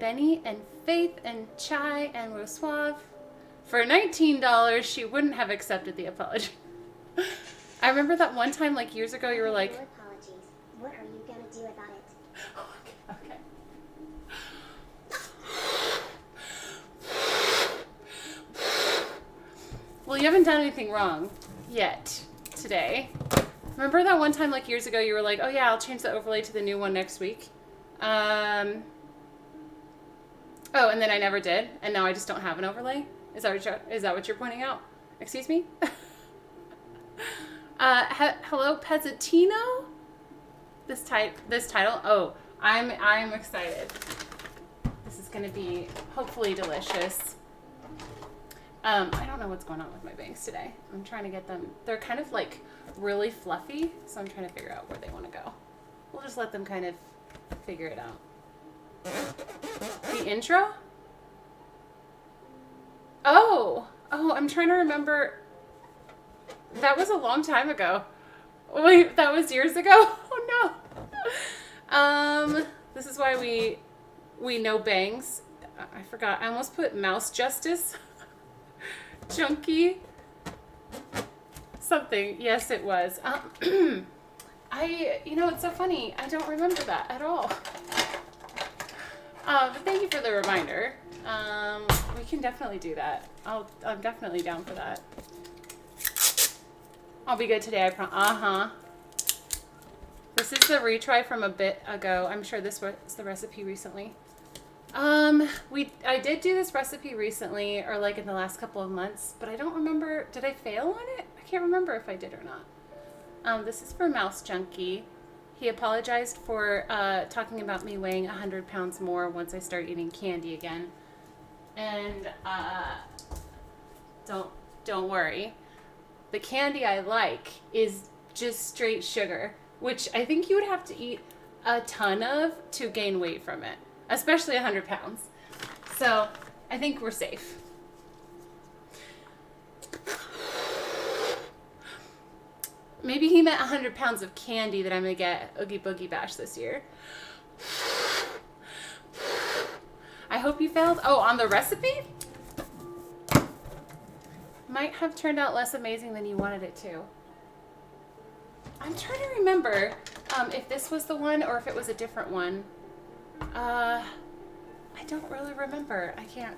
Benny and Faith and Chai and Rosuave. For $19, she wouldn't have accepted the apology. I remember that one time, like years ago, you were like, no apologies. What are you gonna do about it? okay. Well, you haven't done anything wrong yet today. Remember that one time, like years ago, you were like, oh yeah, I'll change the overlay to the new one next week. Oh, and then I never did, and now I just don't have an overlay? Is that what you're pointing out? Excuse me? Hello, Pezzatino? This title? Oh, I'm excited. This is going to be hopefully delicious. I don't know what's going on with my bangs today. I'm trying to get them. They're kind of like really fluffy, so I'm trying to figure out where they want to go. We'll just let them kind of figure it out. The intro? Oh, I'm trying to remember. That was a long time ago. Wait, that was years ago? Oh no. This is why we know bangs. I forgot. I almost put Mouse Justice. Junkie. Something. Yes, it was. It's so funny. I don't remember that at all. But thank you for the reminder. We can definitely do that. I'm definitely down for that. I'll be good today, I promise. This is the retry from a bit ago. I'm sure this was the recipe recently. I did do this recipe recently, or like in the last couple of months, but I don't remember. Did I fail on it? I can't remember if I did or not. This is for Mouse Junkie. He apologized for talking about me weighing 100 pounds more once I start eating candy again. And don't worry. The candy I like is just straight sugar, which I think you would have to eat a ton of to gain weight from it, especially 100 pounds. So I think we're safe. Maybe he meant 100 pounds of candy that I'm going to get Oogie Boogie Bash this year. I hope you failed. Oh, on the recipe? Might have turned out less amazing than you wanted it to. I'm trying to remember if this was the one or if it was a different one. I don't really remember. I can't.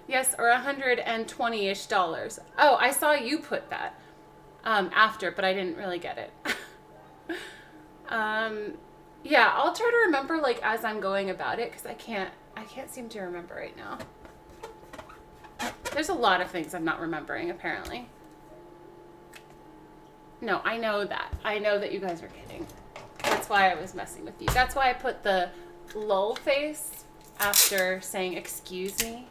Yes, or $120-ish. Oh, I saw you put that after, but I didn't really get it. Yeah, I'll try to remember like as I'm going about it because I can't seem to remember right now. There's a lot of things I'm not remembering apparently. No, I know that. I know that you guys are kidding. That's why I was messing with you. That's why I put the lull face after saying excuse me.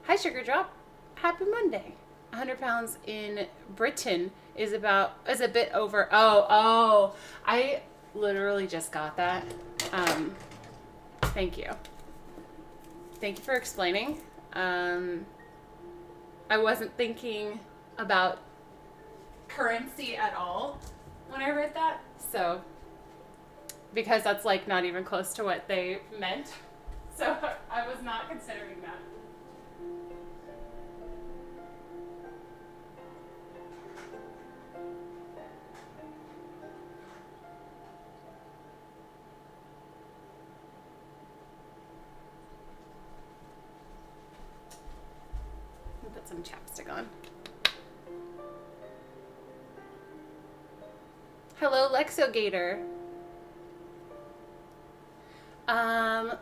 Hi, Sugar Drop. Happy Monday. 100 pounds in Britain is a bit over. Oh, I literally just got that. Thank you. Thank you for explaining. I wasn't thinking about currency at all when I read that. So, because that's like not even close to what they meant. So I was not considering that. Put some chapstick on. Hello, Lexogator.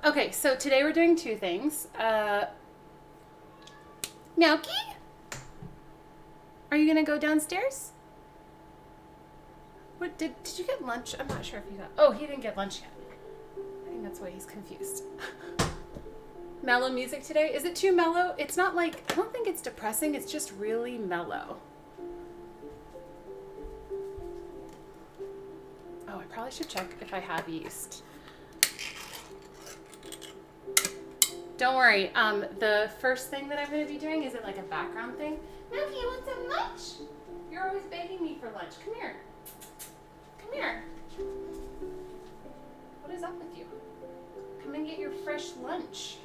Okay, so today we're doing two things. Meowky? Are you gonna go downstairs? What did you get lunch? I'm not sure if you got. Oh, he didn't get lunch yet. I think that's why he's confused. Mellow music today? Is it too mellow? It's not like, I don't think it's depressing, it's just really mellow. Oh, I probably should check if I have yeast. Don't worry, the first thing that I'm going to be doing isn't like a background thing. Milky, you want some lunch? You're always begging me for lunch. Come here. Come here. What is up with you? fresh lunch.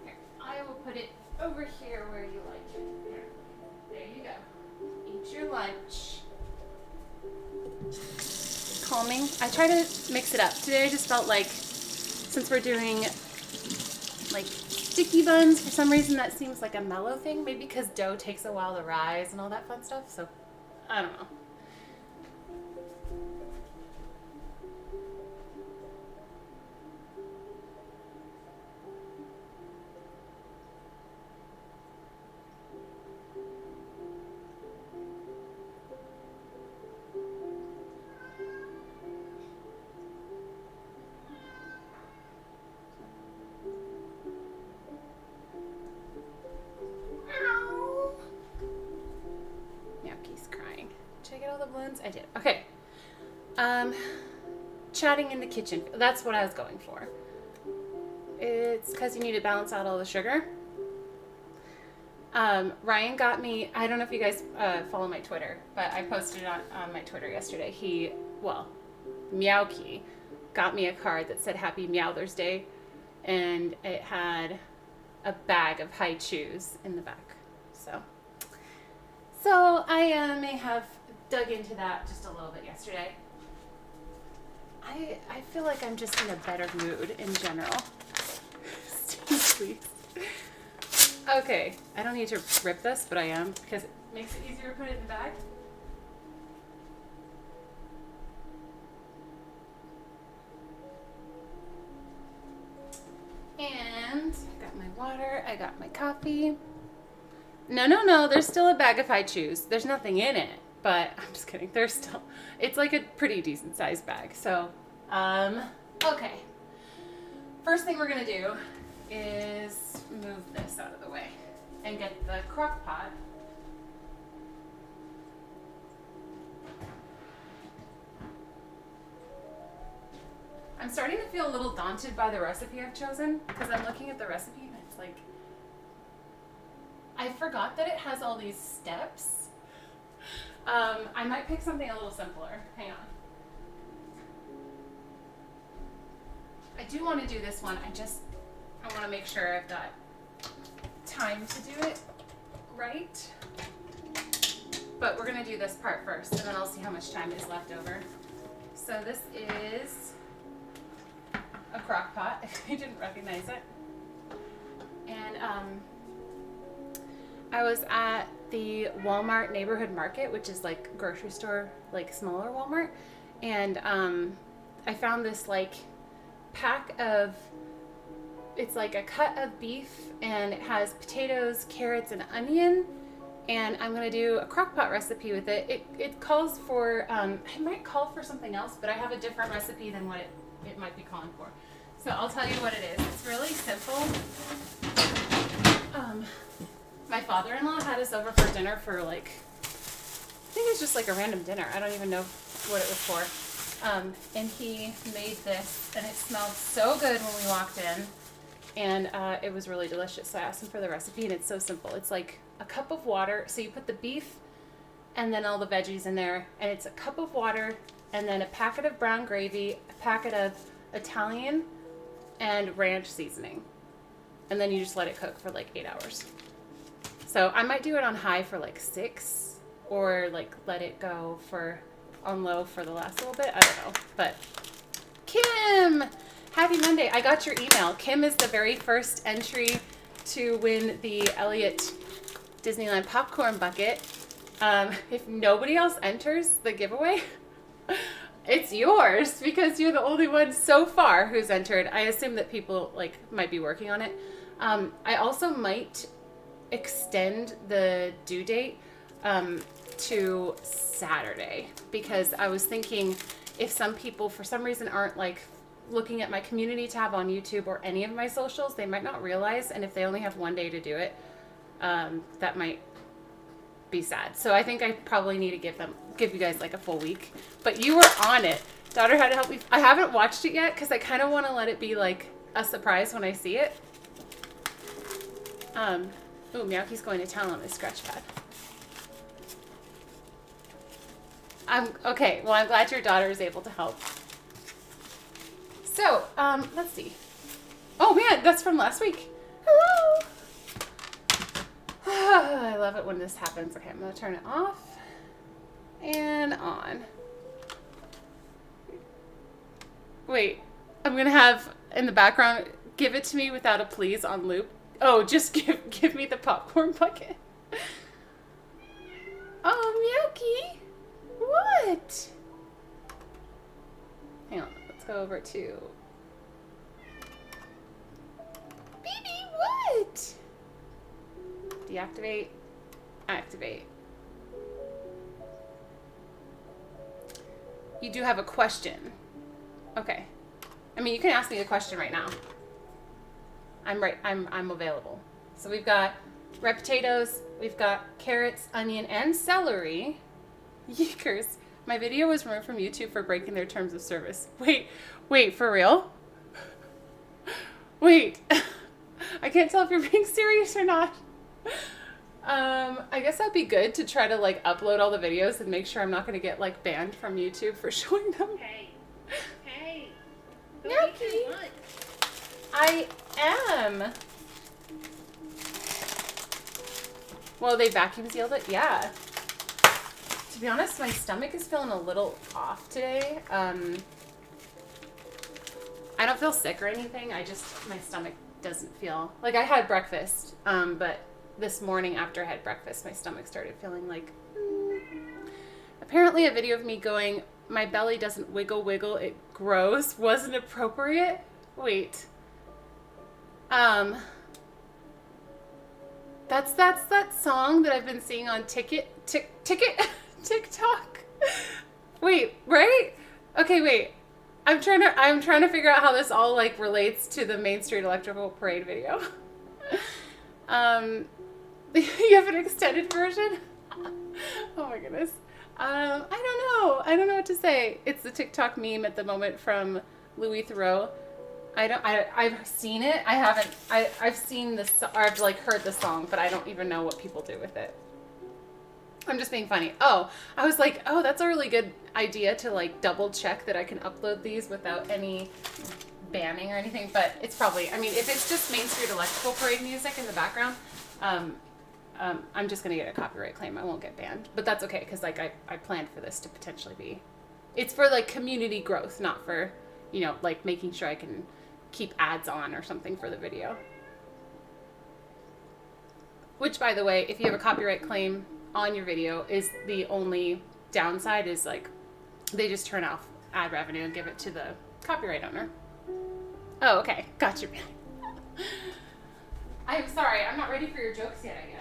Here, I will put it over here where you like it. Here. There you go. Eat your lunch. Calming. I try to mix it up. Today I just felt like, since we're doing like sticky buns, for some reason that seems like a mellow thing. Maybe because dough takes a while to rise and all that fun stuff. So, I don't know. I did. Okay. Chatting in the kitchen. That's what I was going for. It's because you need to balance out all the sugar. Ryan got me, I don't know if you guys follow my Twitter, but I posted it on my Twitter yesterday. Meowkey got me a card that said Happy Meowthers Day, and it had a bag of high chews in the back. So I may have dug into that just a little bit yesterday. I feel like I'm just in a better mood in general. Please. Okay, I don't need to rip this, but I am, because it makes it easier to put it in the bag. And I got my water, I got my coffee. No, there's still a bag of high chews. There's nothing in it. But I'm just kidding. It's like a pretty decent sized bag. So, okay. First thing we're going to do is move this out of the way and get the crock pot. I'm starting to feel a little daunted by the recipe I've chosen, because I'm looking at the recipe and it's like, I forgot that it has all these steps. I might pick something a little simpler. Hang on. I do want to do this one. I want to make sure I've got time to do it right. But we're going to do this part first, and then I'll see how much time is left over. So this is a crock pot, if you didn't recognize it. And I was at the Walmart neighborhood market, which is like grocery store, like smaller Walmart. And I found this like pack of, it's like a cut of beef, and it has potatoes, carrots, and onion. And I'm going to do a crock pot recipe with it. It calls for, it might call for something else, but I have a different recipe than what it might be calling for. So I'll tell you what it is. It's really simple. My father-in-law had us over for dinner for like, I think it was just like a random dinner. I don't even know what it was for. And he made this, and it smelled so good when we walked in. And it was really delicious. So I asked him for the recipe, and it's so simple. It's like a cup of water. So you put the beef and then all the veggies in there. And it's a cup of water and then a packet of brown gravy, a packet of Italian and ranch seasoning. And then you just let it cook for like 8 hours. So I might do it on high for like 6, or like let it go for on low for the last little bit. I don't know. But Kim, happy Monday. I got your email. Kim is the very first entry to win the Elliott Disneyland popcorn bucket. If nobody else enters the giveaway, it's yours, because you're the only one so far who's entered. I assume that people like might be working on it. I also might extend the due date to Saturday, because I was thinking if some people for some reason aren't like looking at my community tab on YouTube or any of my socials, they might not realize, and if they only have one day to do it, that might be sad. So I think I probably need to give you guys like a full week. But you were on it. Daughter had to help me. I haven't watched it yet because I kind of want to let it be like a surprise when I see it. Ooh, Meowkey's going to town on this scratch pad. Okay, well, I'm glad your daughter is able to help. So, let's see. Oh man, that's from last week. Hello. I love it when this happens. Okay, I'm gonna turn it off and on. Wait, I'm gonna have in the background, give it to me without a please on loop. Oh, just give me the popcorn bucket. Oh, Miyuki, what? Hang on, let's go over to Baby, what? Deactivate, activate. You do have a question. Okay. I mean, you can ask me a question right now. I'm available. So we've got red potatoes, we've got carrots, onion, and celery. Yeekers. My video was removed from YouTube for breaking their terms of service. Wait, for real? Wait. I can't tell if you're being serious or not. I guess that'd be good to try to like upload all the videos and make sure I'm not going to get like banned from YouTube for showing them. Hey. Miyuki. I am. Well, they vacuum sealed it? Yeah. To be honest, my stomach is feeling a little off today. I don't feel sick or anything. My stomach doesn't feel... Like, I had breakfast, but this morning after I had breakfast, my stomach started feeling like... Apparently a video of me going, my belly doesn't wiggle, it grows, wasn't appropriate. Wait. That's that song that I've been seeing on TikTok. Wait, right? Okay, wait. I'm trying to figure out how this all like relates to the Main Street Electrical Parade video. You have an extended version? Oh my goodness. I don't know what to say. It's the TikTok meme at the moment from Louis Theroux. I've seen it. I've seen this, or I've like heard the song, but I don't even know what people do with it. I'm just being funny. Oh, I was like, oh, that's a really good idea to like double check that I can upload these without any banning or anything, but it's probably, I mean, if it's just Main Street Electrical Parade music in the background, I'm just going to get a copyright claim. I won't get banned, but that's okay. Cause like I planned for this to potentially be, it's for like community growth, not for, you know, like making sure I can keep ads on or something for the video. Which, by the way, if you have a copyright claim on your video, is the only downside is like they just turn off ad revenue and give it to the copyright owner. Oh, okay. Gotcha. I'm sorry. I'm not ready for your jokes yet, I guess.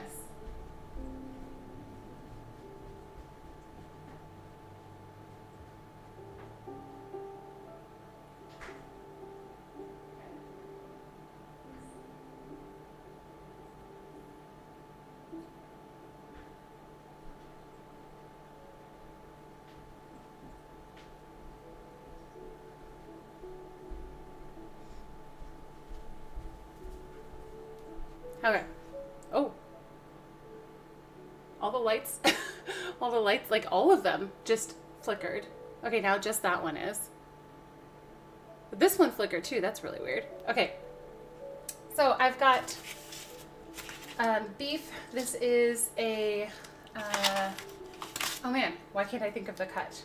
Okay. Oh. All the lights, like all of them just flickered. Okay, now just that one is. But this one flickered too. That's really weird. Okay. So I've got beef. This is a, oh man, why can't I think of the cut?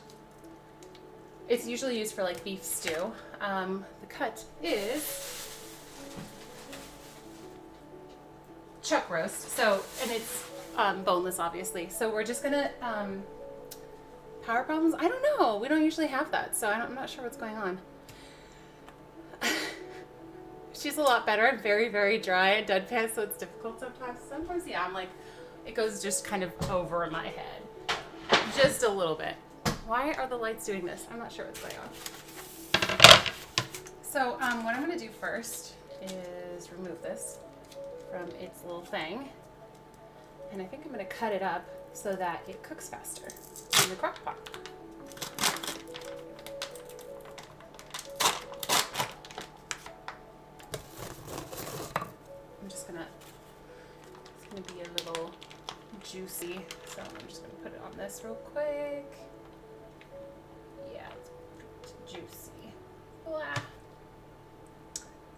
It's usually used for like beef stew. The cut is chuck roast. So, and it's boneless, obviously. So we're just gonna power problems. I don't know. We don't usually have that, so I'm not sure what's going on. She's a lot better. I'm very, very dry and deadpan, so it's difficult sometimes. Sometimes, yeah, I'm like, it goes just kind of over my head, just a little bit. Why are the lights doing this? I'm not sure what's going on. So, what I'm gonna do first is remove this from its little thing. And I think I'm going to cut it up so that it cooks faster in the crock pot. It's going to be a little juicy. So I'm just going to put it on this real quick. Yeah, it's juicy. Blah.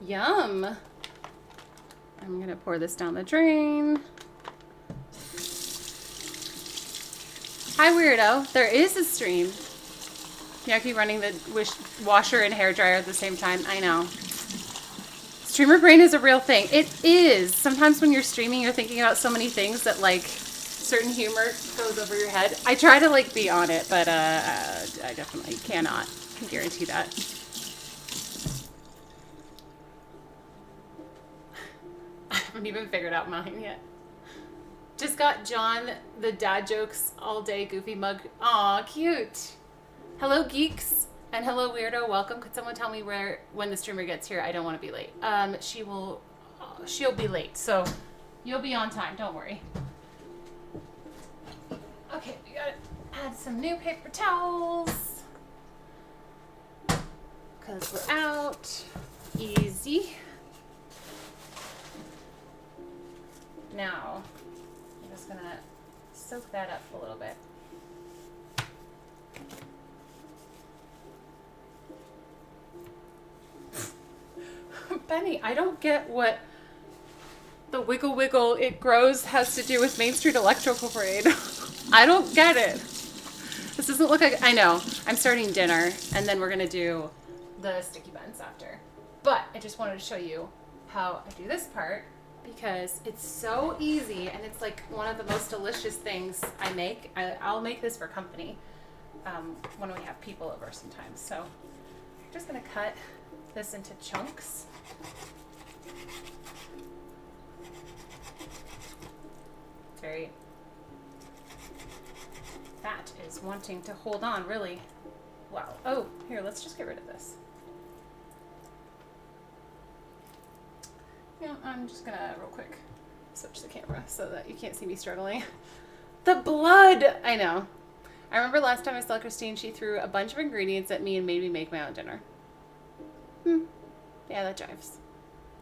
Yum. I'm gonna pour this down the drain. Hi, weirdo. There is a stream. Yeah, I keep running the washer and hair dryer at the same time. I know. Streamer brain is a real thing. It is. Sometimes when you're streaming, you're thinking about so many things that like certain humor goes over your head. I try to like be on it, but I definitely cannot. I can guarantee that. I haven't even figured out mine yet. Just got John the dad jokes all day goofy mug. Aw, cute. Hello, geeks. And hello, weirdo. Welcome. Could someone tell me when the streamer gets here? I don't want to be late. She'll be late. So you'll be on time. Don't worry. Okay, we gotta add some new paper towels. Because we're out. Easy. Now, I'm just gonna soak that up a little bit. Benny, I don't get what the wiggle wiggle it grows has to do with Main Street Electrical Parade. I don't get it. This doesn't look like, I know, I'm starting dinner and then we're gonna do the sticky buns after. But I just wanted to show you how I do this part because it's so easy and it's like one of the most delicious things I make. I'll make this for company when we have people over sometimes. So I'm just gonna cut this into chunks. Very, that is wanting to hold on really well. Oh, here, let's just get rid of this. You know, I'm just gonna real quick switch the camera so that you can't see me struggling. The blood! I know. I remember last time I saw Christine, she threw a bunch of ingredients at me and made me make my own dinner. Yeah, that jives.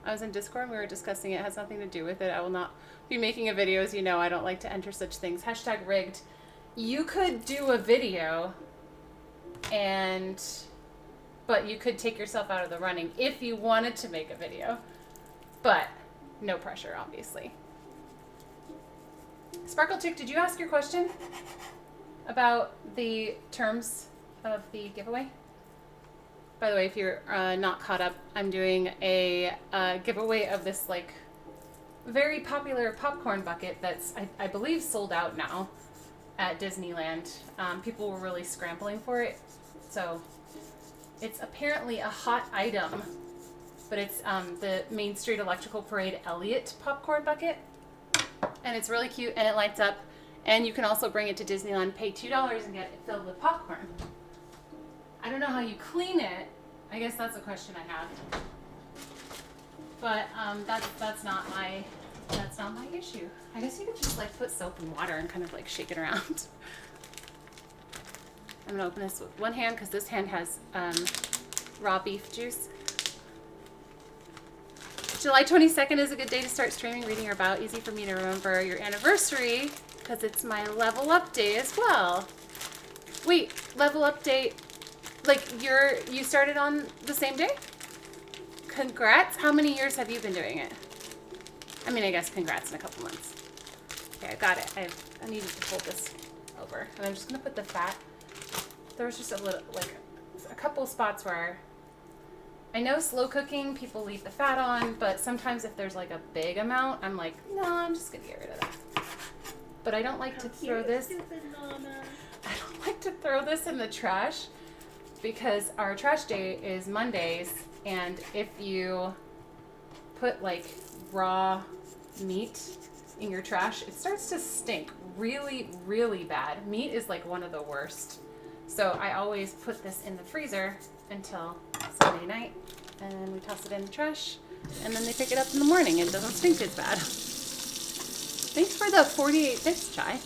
I was in Discord and we were discussing it. It has nothing to do with it. I will not be making a video. As you know, I don't like to enter such things. Hashtag rigged. You could do a video but you could take yourself out of the running if you wanted to make a video. But no pressure, obviously. Sparkle Chick, did you ask your question about the terms of the giveaway? By the way, if you're not caught up, I'm doing a giveaway of this like very popular popcorn bucket that's, I believe, sold out now at Disneyland. People were really scrambling for it. So it's apparently a hot item, but it's the Main Street Electrical Parade Elliott popcorn bucket. And it's really cute and it lights up. And you can also bring it to Disneyland, pay $2 and get it filled with popcorn. I don't know how you clean it. I guess that's a question I have. But that's not my issue. I guess you could just like put soap and water and kind of like shake it around. I'm gonna open this with one hand because this hand has raw beef juice. July 22nd is a good day to start streaming, reading, or about. Easy for me to remember your anniversary because it's my level up day as well. Wait, level up day. Like you started on the same day? Congrats. How many years have you been doing it? I mean, I guess congrats in a couple months. Okay, I got it. I needed to fold this over. And I'm just going to put the fat. There was just a little, like a couple spots where I know slow cooking, people leave the fat on, but sometimes if there's like a big amount, I'm like, no, I'm just going to get rid of that. But I don't like to throw this. I don't like to throw this in the trash. Because our trash day is Mondays, and if you put like raw meat in your trash, it starts to stink really, really bad. Meat is like one of the worst. So I always put this in the freezer until Sunday night, and we toss it in the trash, and then they pick it up in the morning and it doesn't stink as bad. Thanks for the 48 bits, Chai.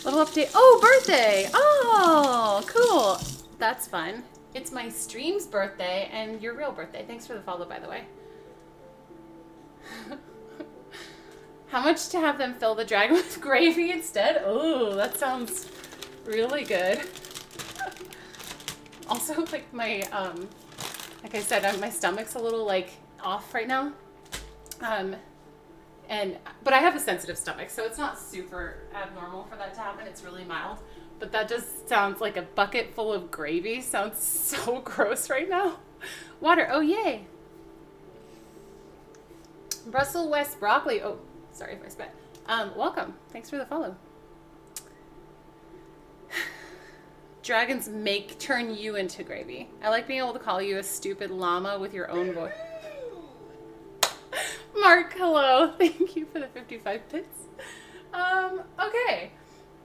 Little update. Oh, birthday! Oh, cool. That's fun. It's my stream's birthday and your real birthday. Thanks for the follow, by the way. How much to have them fill the dragon with gravy instead? Oh, that sounds really good. Also, like my Like I said, my stomach's a little like off right now. But I have a sensitive stomach, so it's not super abnormal for that to happen. It's really mild. But that just sounds like a bucket full of gravy. Sounds so gross right now. Water. Oh, yay. Brussels West broccoli. Oh, sorry if I spit. Welcome. Thanks for the follow. Dragons turn you into gravy. I like being able to call you a stupid llama with your own voice. Mark, hello. Thank you for the 55 bits. Okay.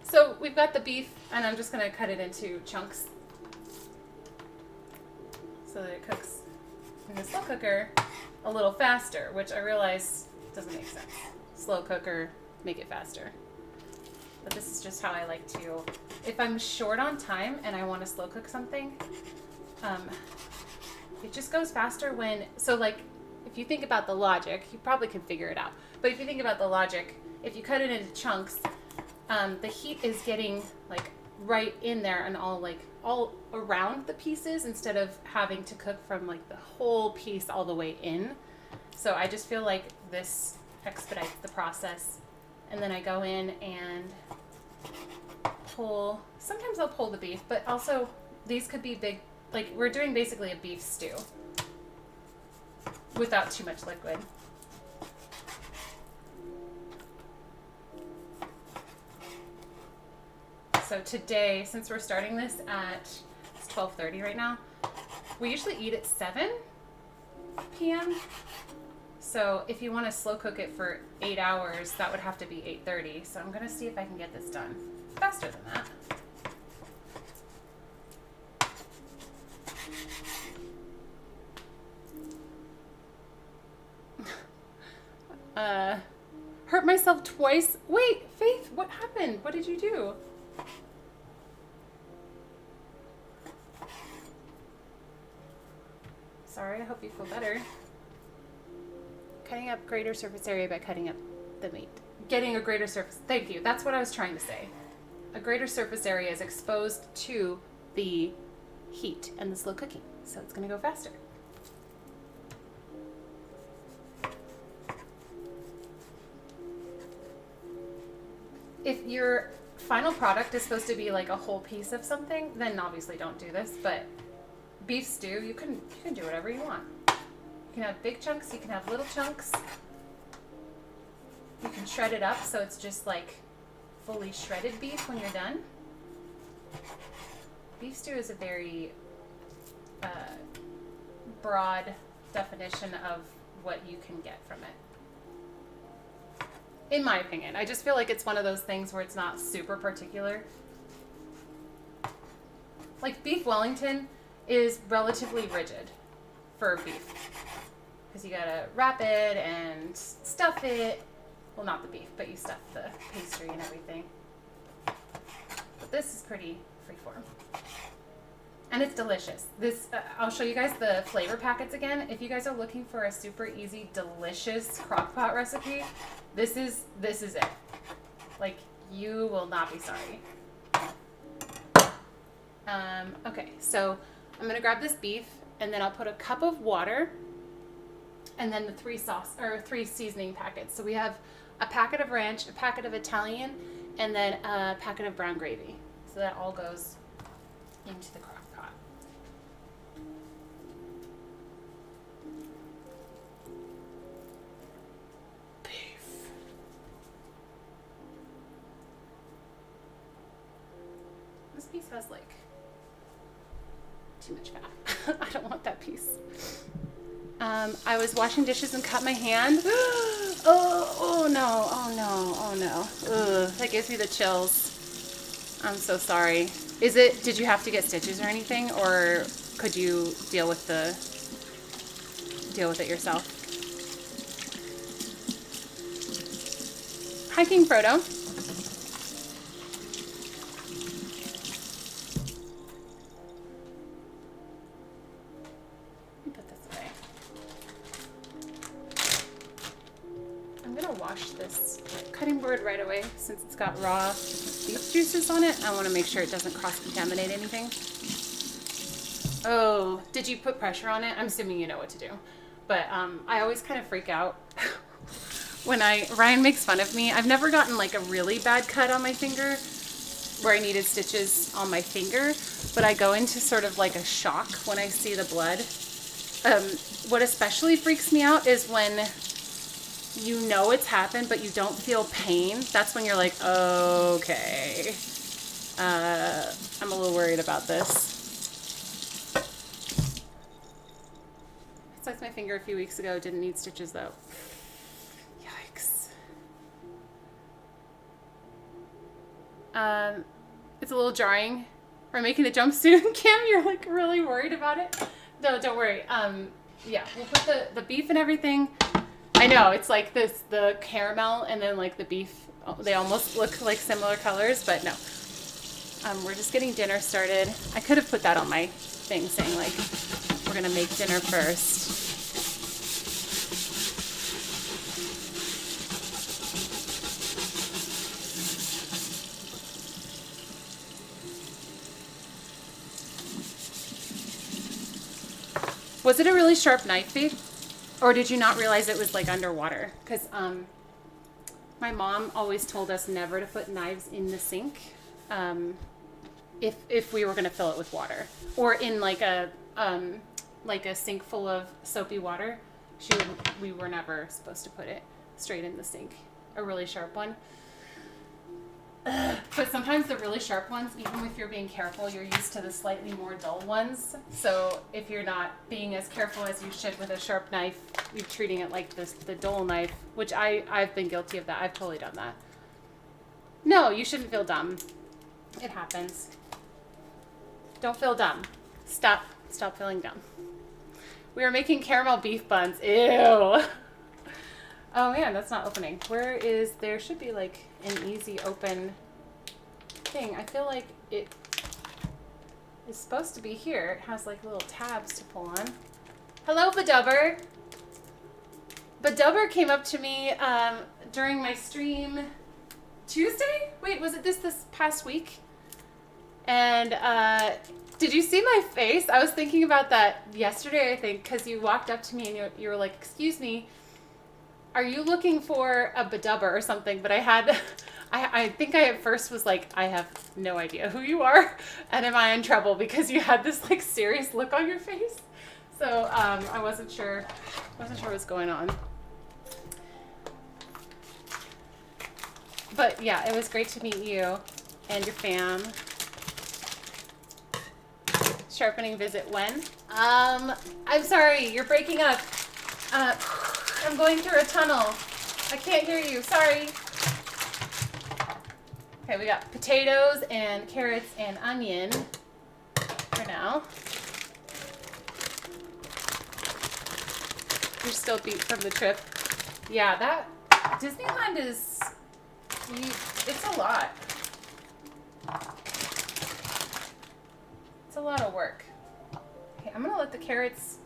So we've got the beef, and I'm just going to cut it into chunks so that it cooks in the slow cooker a little faster, which I realize doesn't make sense. Slow cooker, make it faster. But this is just how I like to, if I'm short on time and I want to slow cook something, it just goes faster when, so like, if you think about the logic, you probably can figure it out. But if you think about the logic, if you cut it into chunks, the heat is getting like right in there and all around the pieces instead of having to cook from like the whole piece all the way in. So I just feel like this expedites the process. And then I go in and pull, sometimes I'll pull the beef, but also these could be big, like we're doing basically a beef stew without too much liquid. So today, since we're starting this at, it's 12:30 right now, we usually eat at 7 p.m. So if you want to slow cook it for 8 hours, that would have to be 8:30. So I'm going to see if I can get this done faster than that. Hurt myself twice. Wait, Faith, what happened? What did you do? Sorry, I hope you feel better. Cutting up greater surface area by cutting up the meat. Getting a greater surface. Thank you. That's what I was trying to say. A greater surface area is exposed to the heat and the slow cooking. So it's going to go faster. If your final product is supposed to be like a whole piece of something, then obviously don't do this. But beef stew, you can do whatever you want. You can have big chunks, you can have little chunks. You can shred it up so it's just like fully shredded beef when you're done. Beef stew is a very broad definition of what you can get from it. In my opinion, I just feel like it's one of those things where it's not super particular. Like beef Wellington is relatively rigid for beef because you gotta wrap it and stuff it. Well, not the beef, but you stuff the pastry and everything. But this is pretty freeform. And it's delicious. This, I'll show you guys the flavor packets again. If you guys are looking for a super easy, delicious crock-pot recipe, this is it. Like, you will not be sorry. Okay, so I'm gonna grab this beef and then I'll put a cup of water and then the three seasoning packets. So we have a packet of ranch, a packet of Italian, and then a packet of brown gravy. So that all goes into the crock pot. Beef. This piece has like too much fat. I don't want that piece. I was washing dishes and cut my hand. Oh no. Ugh, that gives me the chills. I'm so sorry. Did you have to get stitches or anything, or could you deal with it yourself? Hi, King Frodo. Right away, since it's got raw beef juices on it. I want to make sure it doesn't cross-contaminate anything. Oh, did you put pressure on it? I'm assuming you know what to do. But I always kind of freak out when Ryan makes fun of me. I've never gotten like a really bad cut on my finger where I needed stitches on my finger, but I go into sort of like a shock when I see the blood. What especially freaks me out is when you know it's happened, but you don't feel pain. That's when you're like, okay, I'm a little worried about this. I sliced my finger a few weeks ago. Didn't need stitches though. Yikes. It's a little jarring. We're making a jump soon. Kim, you're like really worried about it. No, don't worry. Yeah, we'll put the beef and everything. I know it's like the caramel and then like the beef. They almost look like similar colors, but no. We're just getting dinner started. I could have put that on my thing saying like we're gonna make dinner first. Was it a really sharp knife, babe? Or did you not realize it was like underwater? Because my mom always told us never to put knives in the sink if we were going to fill it with water. Or in like a sink full of soapy water. We were never supposed to put it straight in the sink. A really sharp one. But sometimes the really sharp ones, even if you're being careful, you're used to the slightly more dull ones. So if you're not being as careful as you should with a sharp knife, you're treating it like the dull knife, which I've been guilty of that. I've totally done that. No, you shouldn't feel dumb. It happens. Don't feel dumb. Stop feeling dumb. We are making caramel beef buns. Ew. Oh man, that's not opening. There should be like an easy open thing. I feel like it is supposed to be here. It has like little tabs to pull on. Hello, Badubber. Badubber came up to me during my stream Tuesday? Wait, was it this past week? And did you see my face? I was thinking about that yesterday, I think, because you walked up to me and you were like, excuse me, are you looking for a Badubber or something? But I think I at first was like, I have no idea who you are, and am I in trouble because you had this like serious look on your face? So I wasn't sure what's going on. But yeah, it was great to meet you and your fam. Sharpening visit when? I'm sorry, you're breaking up. I'm going through a tunnel. I can't hear you. Sorry. Okay, we got potatoes and carrots and onion for now. You're still beat from the trip. Yeah, that Disneyland is, it's a lot. It's a lot of work. Okay, I'm gonna let the carrots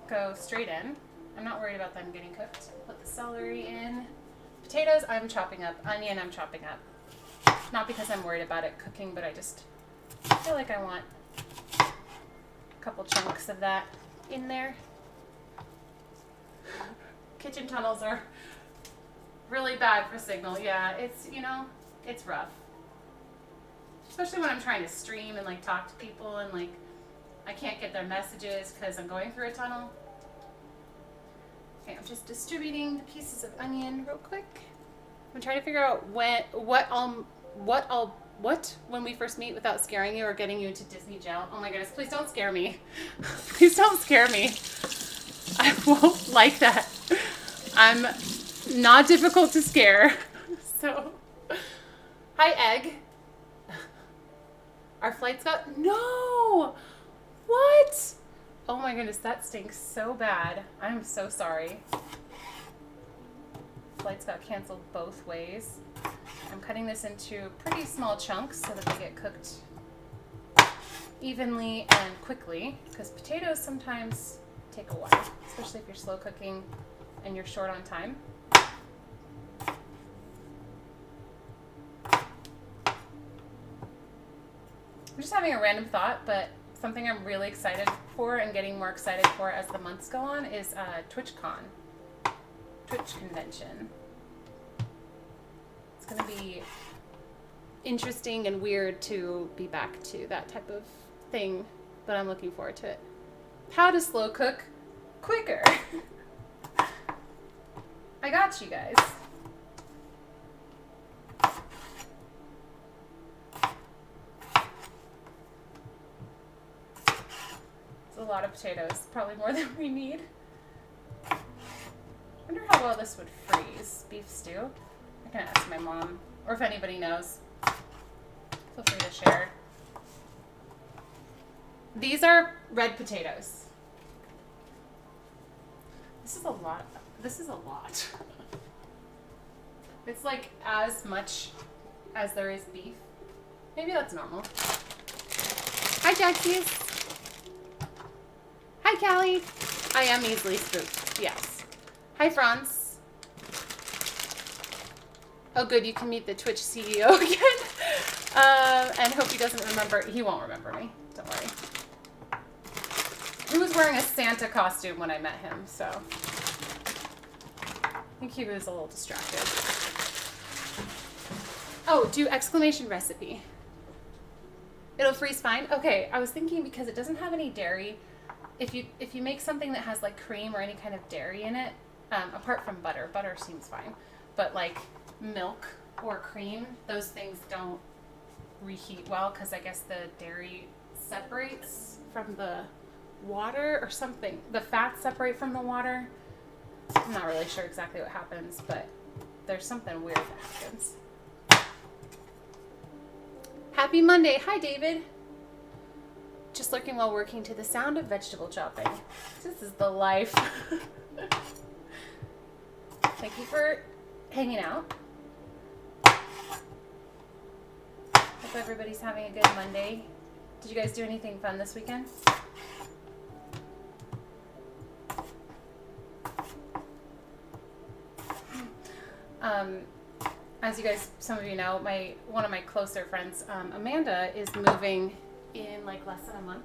go straight in. I'm not worried about them getting cooked. Put the celery in. Potatoes, I'm chopping up. Onion, I'm chopping up. Not because I'm worried about it cooking, but I just feel like I want a couple chunks of that in there. Kitchen tunnels are really bad for signal. Yeah, it's, it's rough. Especially when I'm trying to stream and like talk to people and like I can't get their messages because I'm going through a tunnel. Okay, I'm just distributing the pieces of onion real quick. I'm trying to figure out what when we first meet without scaring you or getting you into Disney jail. Oh my goodness, please don't scare me. Please don't scare me. I won't like that. I'm not difficult to scare. So, hi Egg. Our flights got, no! What? Oh my goodness, that stinks so bad. I'm so sorry. Flights got canceled both ways. I'm cutting this into pretty small chunks so that they get cooked evenly and quickly, because potatoes sometimes take a while, especially if you're slow cooking and you're short on time. I'm just having a random thought, but something I'm really excited for and getting more excited for as the months go on is TwitchCon. Twitch convention. It's going to be interesting and weird to be back to that type of thing, but I'm looking forward to it. How to slow cook quicker. I got you guys. It's a lot of potatoes, probably more than we need. I wonder how well this would freeze. Beef stew? I can ask my mom, or if anybody knows. Feel free to share. These are red potatoes. This is a lot. This is a lot. It's like as much as there is beef. Maybe that's normal. Hi, Jaxies. Hi, Callie. I am easily spooked. Yes. Hi, Franz. Oh, good. You can meet the Twitch CEO again. And hope he doesn't remember. He won't remember me. Don't worry. He was wearing a Santa costume when I met him, so I think he was a little distracted. Oh, do exclamation recipe. It'll freeze fine? Okay, I was thinking because it doesn't have any dairy. If you make something that has like cream or any kind of dairy in it, apart from butter seems fine, but like milk or cream, those things don't reheat well because I guess the dairy separates from the water or something. The fats separate from the water. I'm not really sure exactly what happens, but there's something weird that happens. Happy Monday. Hi, David. Just lurking while working to the sound of vegetable chopping. This is the life. Thank you for hanging out. Hope everybody's having a good Monday. Did you guys do anything fun this weekend? As you guys, some of you know, one of my closer friends, Amanda, is moving in like less than a month.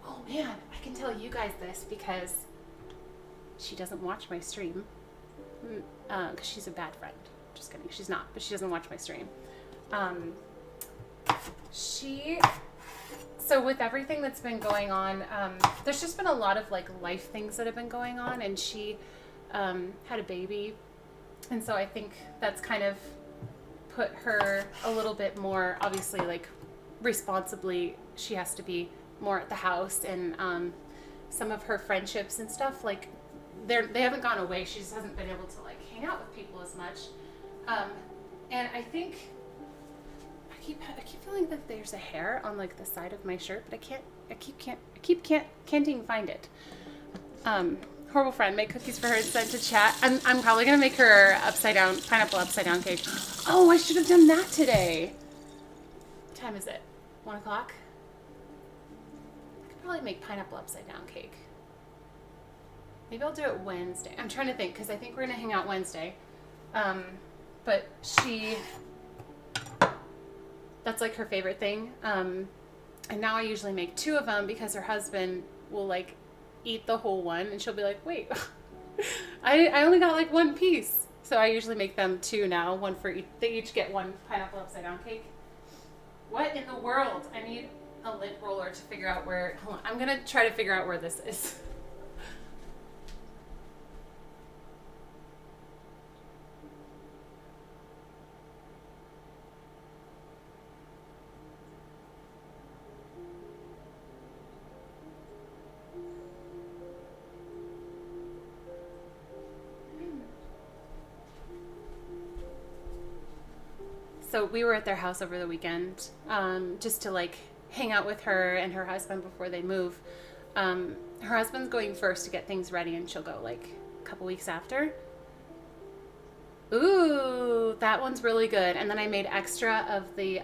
Oh man, I can tell you guys this because she doesn't watch my stream. Because she's a bad friend. Just kidding, she's not, but she doesn't watch my stream. So with everything that's been going on, there's just been a lot of like life things that have been going on, and she had a baby. And so I think that's kind of put her a little bit more, obviously, like, responsibly, she has to be more at the house. And some of her friendships and stuff, like, they haven't gone away. She just hasn't been able to, like, hang out with people as much. And I think, I keep feeling that there's a hair on, like, the side of my shirt, but can't even find it. Horrible friend, make cookies for her and send to chat. I'm probably gonna make her pineapple upside down cake. Oh, I should have done that today. What time is it? 1 o'clock? I could probably make pineapple upside down cake. Maybe I'll do it Wednesday. I'm trying to think because I think we're gonna hang out Wednesday. But that's like her favorite thing. And now I usually make 2 of them because her husband will like eat the whole one, and she'll be like, wait, I only got like 1 piece. So I usually make them 2 now, 1 for each. They each get 1 pineapple upside down cake. What in the world? I need a lint roller to figure out where. Hold on, I'm gonna try to figure out where this is. So we were at their house over the weekend, just to like hang out with her and her husband before they move. Her husband's going first to get things ready, and she'll go like a couple weeks after. Ooh, that one's really good. And then I made extra of the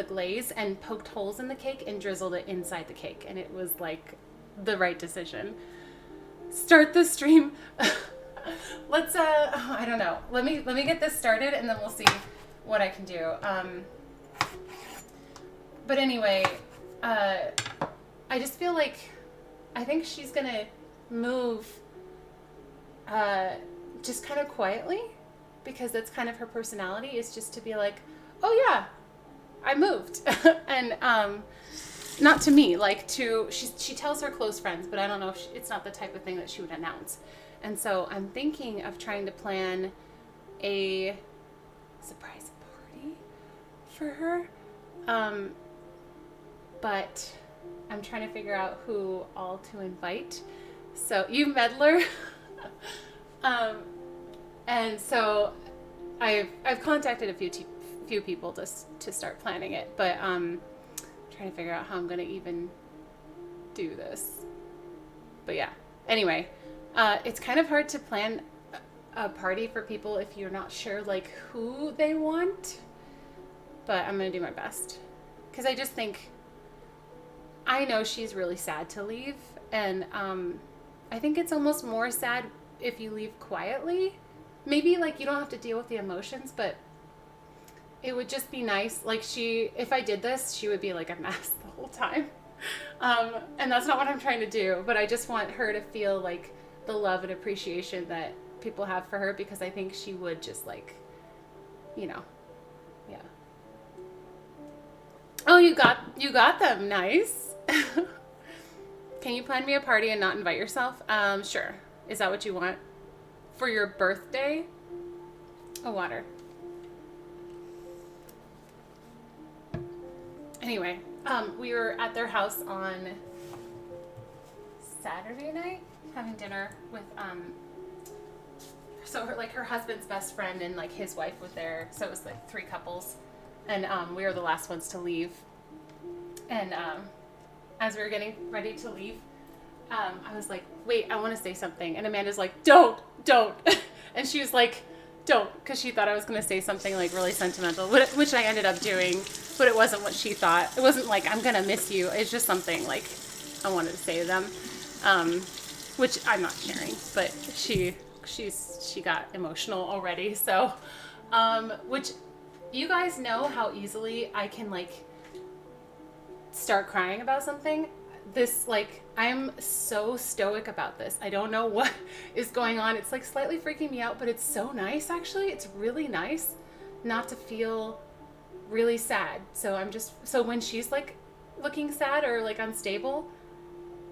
glaze and poked holes in the cake and drizzled it inside the cake, and it was like the right decision. Start the stream. Let's I don't know. Let me get this started, and then we'll see what I can do. But anyway, I just feel like I think she's gonna move just kind of quietly, because that's kind of her personality, is just to be like, oh yeah, I moved. And not to me, like she tells her close friends, but I don't know if it's not the type of thing that she would announce. And so I'm thinking of trying to plan a surprise party for her. But I'm trying to figure out who all to invite. So you meddler. And so I've contacted a few people to start planning it, but trying to figure out how I'm gonna even do this. But yeah, anyway, it's kind of hard to plan a party for people if you're not sure like who they want, but I'm gonna do my best, because I just think, I know she's really sad to leave, and I think it's almost more sad if you leave quietly. Maybe like you don't have to deal with the emotions, but it would just be nice. Like if I did this, she would be like a mess the whole time. And that's not what I'm trying to do, but I just want her to feel like the love and appreciation that people have for her, because I think she would just like, yeah. Oh, you got them. Nice. Can you plan me a party and not invite yourself? Sure. Is that what you want? For your birthday? Oh, water. Anyway, we were at their house on Saturday night having dinner with, so her husband's best friend and like his wife was there. So it was like 3 couples, and we were the last ones to leave. And as we were getting ready to leave, I was like, wait, I want to say something. And Amanda's like, don't. And she was like, don't, because she thought I was going to say something like really sentimental, which I ended up doing, but it wasn't what she thought. It wasn't like, I'm going to miss you. It's just something like I wanted to say to them, which I'm not sharing, but she got emotional already. So, which you guys know how easily I can like start crying about something. This, like, I'm so stoic about this. I don't know what is going on. It's like slightly freaking me out, but it's so nice, actually. It's really nice not to feel really sad. So so when she's like looking sad or like unstable,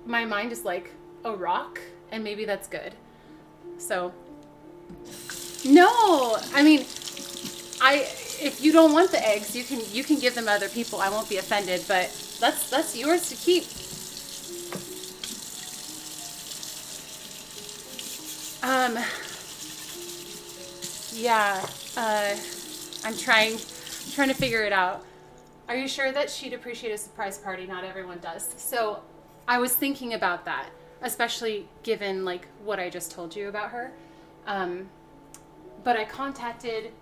my mind is like a rock, and maybe that's good. So no, I mean, if you don't want the eggs, you can give them to other people. I won't be offended, but that's yours to keep. Yeah, I'm trying to figure it out. Are you sure that she'd appreciate a surprise party? Not everyone does. So I was thinking about that, especially given like what I just told you about her. But I contacted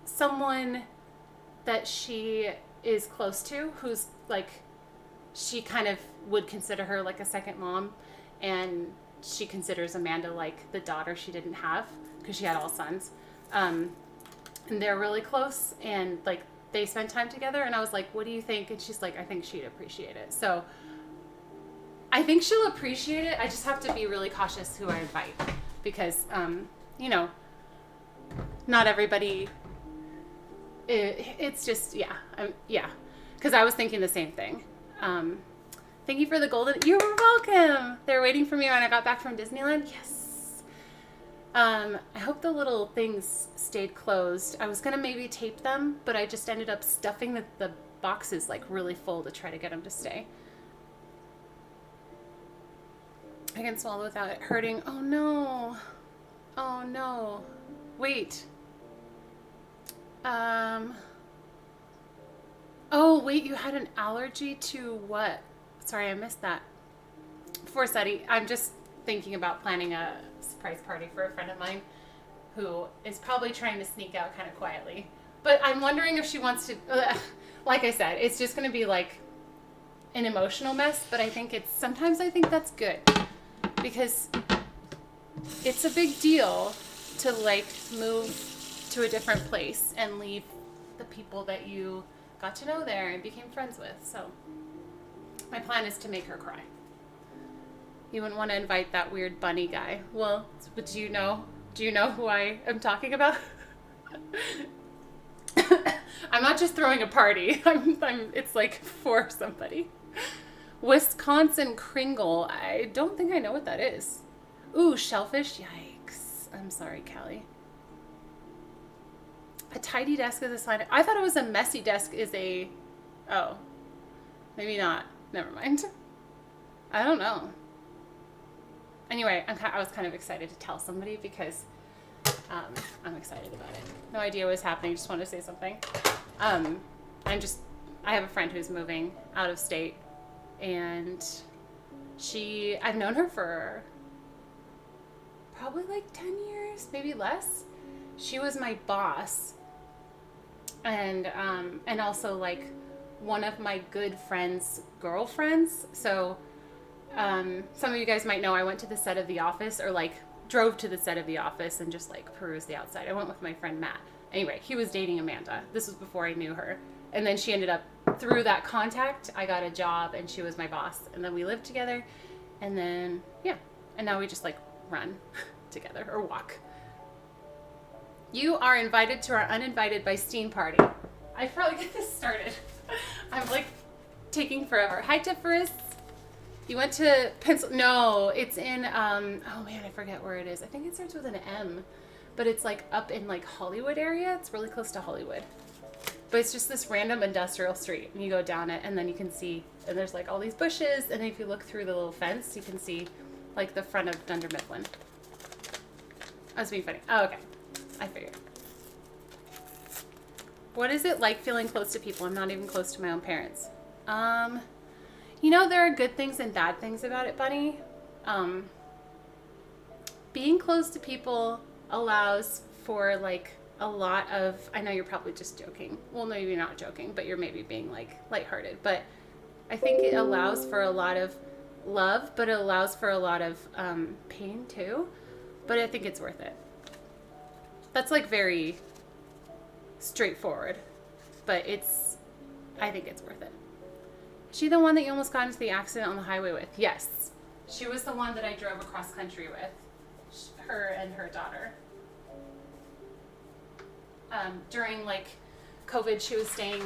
someone that she is close to, who's like, she kind of would consider her like a second mom, and she considers Amanda like the daughter she didn't have, because she had all sons. And they're really close, and like they spend time together, and I was like, what do you think? And she's like, I think she'd appreciate it. So I think she'll appreciate it. I just have to be really cautious who I invite, because not everybody, it's just, yeah, because I was thinking the same thing. Thank you for the golden, you're welcome. They're waiting for me when I got back from Disneyland. Yes. I hope the little things stayed closed. I was going to maybe tape them, but I just ended up stuffing the boxes like really full to try to get them to stay. I can swallow without it hurting. Oh no. Oh no. Wait. Oh wait, you had an allergy to what? Sorry, I missed that. Forseti, I'm just thinking about planning a surprise party for a friend of mine who is probably trying to sneak out kind of quietly. But I'm wondering if she wants to, like I said, it's just going to be like an emotional mess, but sometimes I think that's good, because it's a big deal to like move to a different place and leave the people that you got to know there and became friends with. So My plan is to make her cry. You wouldn't want to invite that weird bunny guy. Well, but do you know who I am talking about? I'm not just throwing a party. It's like for somebody. Wisconsin Kringle. I don't think I know what that is. Ooh, shellfish. Yikes. I'm sorry, Callie. A tidy desk is a sign. I thought it was a messy desk is a... Oh. Maybe not. Never mind. I don't know. Anyway, I was kind of excited to tell somebody because I'm excited about it. No idea what was happening. Just wanted to say something. I have a friend who's moving out of state, and I've known her for probably like 10 years, maybe less. She was my boss, and also like one of my good friends' girlfriends. So some of you guys might know I went to the set of The Office, or like drove to the set of The Office and just like perused the outside. I went with my friend Matt. Anyway, he was dating Amanda. This was before I knew her. And then she ended up, through that contact, I got a job and she was my boss. And then we lived together. And then, yeah. And now we just like run together or walk. You are invited to our Uninvited by Steen party. I should probably get this started. I'm like taking forever. Hi, Tiferis. You went to No, it's in, oh man, I forget where it is. I think it starts with an M. But it's like up in like Hollywood area. It's really close to Hollywood. But it's just this random industrial street. And you go down it and then you can see, and there's like all these bushes. And then if you look through the little fence, you can see like the front of Dunder Mifflin. I was being funny. Oh, okay. I figured. What is it like feeling close to people? I'm not even close to my own parents. You know, there are good things and bad things about it, Bunny. Being close to people allows for like a lot of, I know you're probably just joking. Well, no, you're not joking, but you're maybe being like lighthearted. But I think it allows for a lot of love, but it allows for a lot of pain too. But I think it's worth it. That's like very straightforward, but I think it's worth it. Is she the one that you almost got into the accident on the highway with? Yes. She was the one that I drove across country with. Her and her daughter. During like COVID, she was staying,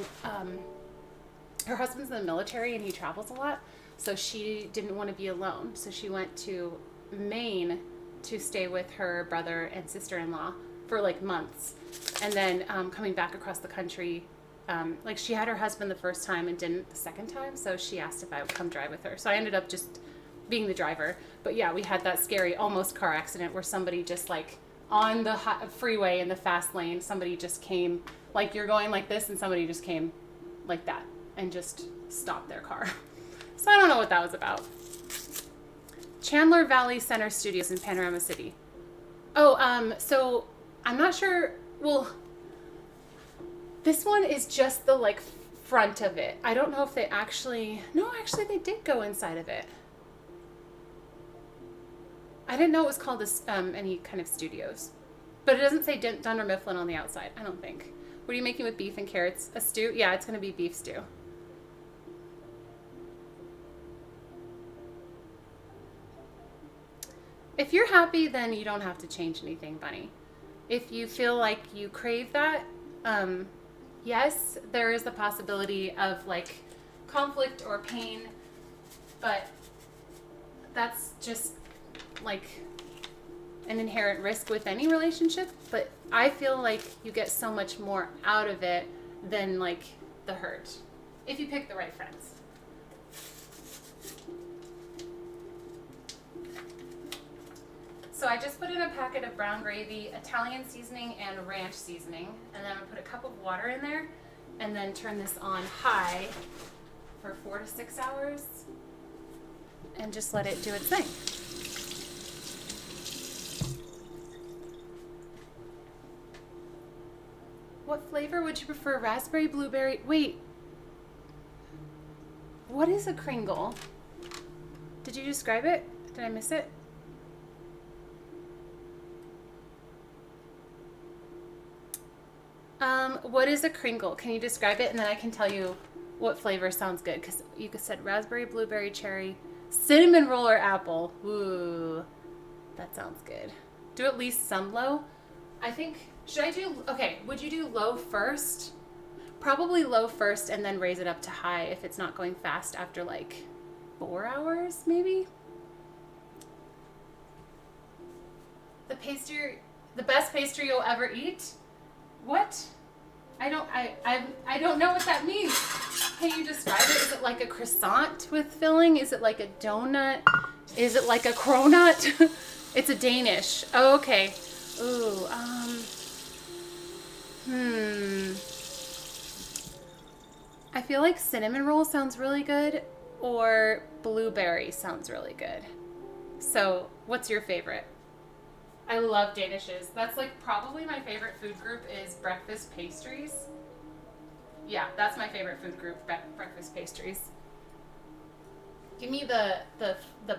her husband's in the military and he travels a lot. So she didn't want to be alone. So she went to Maine to stay with her brother and sister-in-law for like months. And then coming back across the country, like she had her husband the first time and didn't the second time. So she asked if I would come drive with her. So I ended up just being the driver. But yeah, we had that scary almost car accident where somebody just like on the freeway in the fast lane, somebody just came, like you're going like this and somebody just came like that and just stopped their car. So I don't know what that was about. Chandler Valley Center Studios in Panorama City. Oh, so I'm not sure. Well, this one is just the like front of it. I don't know if they actually, no, actually they did go inside of it. I didn't know it was called this, any kind of studios. But it doesn't say Dunder Mifflin on the outside, I don't think. What are you making with beef and carrots? A stew? Yeah, it's going to be beef stew. If you're happy, then you don't have to change anything, Bunny. If you feel like you crave that, yes, there is the possibility of like conflict or pain, but that's just like an inherent risk with any relationship. But I feel like you get so much more out of it than like the hurt if you pick the right friends. So I just put in a packet of brown gravy, Italian seasoning, and ranch seasoning, and then I'm gonna put a cup of water in there and then turn this on high for 4 to 6 hours and just let it do its thing. What flavor would you prefer? Raspberry, blueberry? Wait. What is a Kringle? Did you describe it? Did I miss it? What is a Kringle? Can you describe it? And then I can tell you what flavor sounds good, because you said raspberry, blueberry, cherry, cinnamon roll, or apple. Ooh, that sounds good. Do at least some low. I think, should I do, okay, would you do low first? Probably low first and then raise it up to high if it's not going fast after like 4 hours, maybe? The best pastry you'll ever eat? What? I don't know what that means. Can you describe it? Is it like a croissant with filling? Is it like a donut? Is it like a cronut? It's a Danish. Oh, okay. Ooh, I feel like cinnamon roll sounds really good, or blueberry sounds really good. So, what's your favorite? I love Danishes. That's like probably my favorite food group is breakfast pastries. Yeah, that's my favorite food group, breakfast pastries. Give me the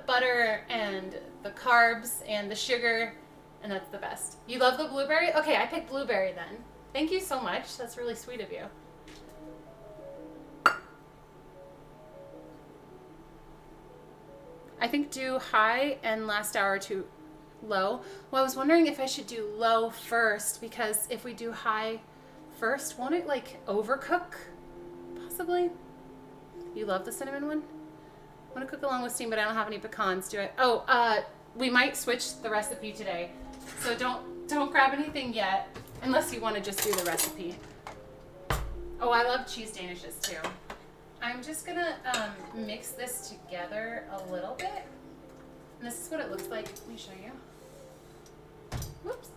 butter and the carbs and the sugar, and that's the best. You love the blueberry? Okay, I picked blueberry then. Thank you so much. That's really sweet of you. I think do high and last hour to low. Well, I was wondering if I should do low first, because if we do high first, won't it like overcook? Possibly. You love the cinnamon one? I want to cook along with steam, but I don't have any pecans. Do I? Oh, we might switch the recipe today, so don't grab anything yet, unless you want to just do the recipe. Oh, I love cheese danishes too. I'm just gonna mix this together a little bit. And this is what it looks like. Let me show you. Whoops.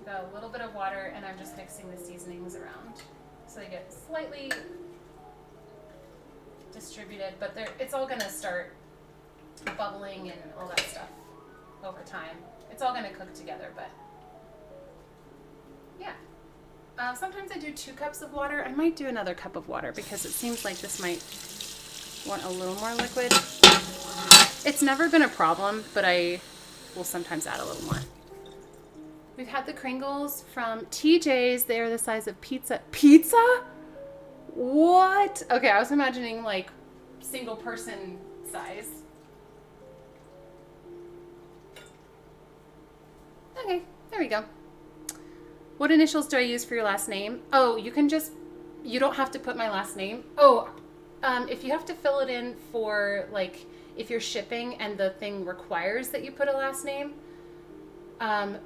Got a little bit of water, and I'm just mixing the seasonings around so they get slightly distributed, but it's all gonna start bubbling and all that stuff over time. It's all gonna cook together, but yeah. Sometimes I do 2 cups of water. I might do another cup of water because it seems like this might want a little more liquid. It's never been a problem, but I will sometimes add a little more. We've had the Kringles from TJ's. They are the size of pizza. Pizza? What? Okay, I was imagining like single person size. Okay, there we go. What initials do I use for your last name? Oh, you don't have to put my last name. Oh, if you have to fill it in for, like, if you're shipping and the thing requires that you put a last name,